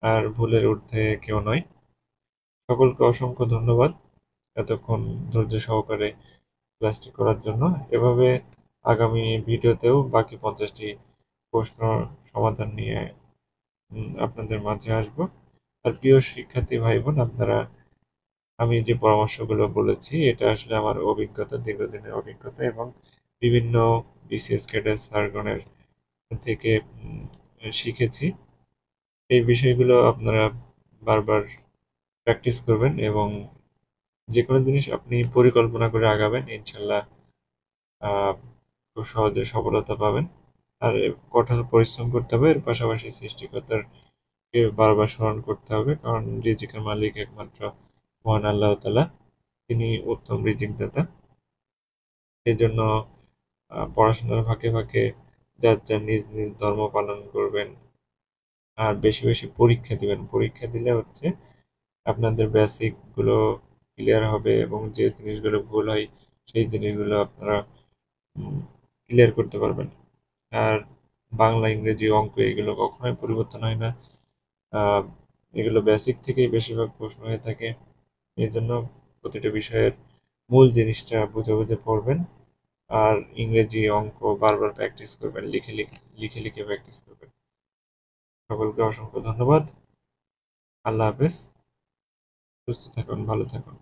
আর ভুলের ঊর্ধ্বে কেউ নয়। সকলকে অসংখ্য ধন্যবাদ এতক্ষণ ধৈর্য সহকারে ক্লাসটি করার জন্য। এভাবে আগামী ভিডিওতেও বাকি 50টি প্রশ্ন সমাধান নিয়ে আপনাদের মাঝে আসব। আর প্রিয় শিক্ষার্থী ভাই বোন, আপনারা, আমি যে পরামর্শগুলো বলেছি এটা আসলে আমার অভিজ্ঞতা, দীর্ঘদিনের অভিজ্ঞতা এবং বিভিন্ন বিসিএস ক্যাডার স্যারগণের থেকে শিখেছি। এই বিষয়গুলো আপনারা বারবার প্র্যাকটিস করবেন এবং যে কোনো জিনিস আপনি পরিকল্পনা করে আগাবেন, ইনশাল্লাহ খুব সহজে সফলতা পাবেন। আর কঠোর পরিশ্রম করতে হবে, এর পাশাপাশি সৃষ্টিকর্তাকে বারবার স্মরণ করতে হবে, কারণ রিজিকের মালিক একমাত্র মহান আল্লাহ তাআলা। তিনি উত্তম রিজিকদাতা। এই জন্য পড়াশোনার ফাঁকে ফাঁকে যার যার নিজ নিজ ধর্ম পালন করবেন, আর বেশি বেশি পরীক্ষা দিবেন। পরীক্ষা দিলে হচ্ছে আপনাদের বেসিক গুলো ক্লিয়ার হবে, এবং যে জিনিসগুলো ভুল হয় সেই জিনিসগুলো আপনারা ক্লিয়ার করতে পারবেন। আর বাংলা, ইংরেজি, অঙ্ক এগুলো কখনোই পরিবর্তন হয় না। আহ, এগুলো বেসিক থেকেই বেশিরভাগ প্রশ্ন হয়ে থাকে। এই জন্য প্রতিটা বিষয়ের মূল জিনিসটা বুঝে বুঝে পড়বেন। আর ইংরেজি, অঙ্ক বারবার প্র্যাকটিস করবেন, লিখে লিখে লিখে লিখে প্র্যাকটিস করবেন। সকলকে অসংখ্য ধন্যবাদ। আল্লাহ হাফেজ। সুস্থ থাকুন, ভালো থাকুন।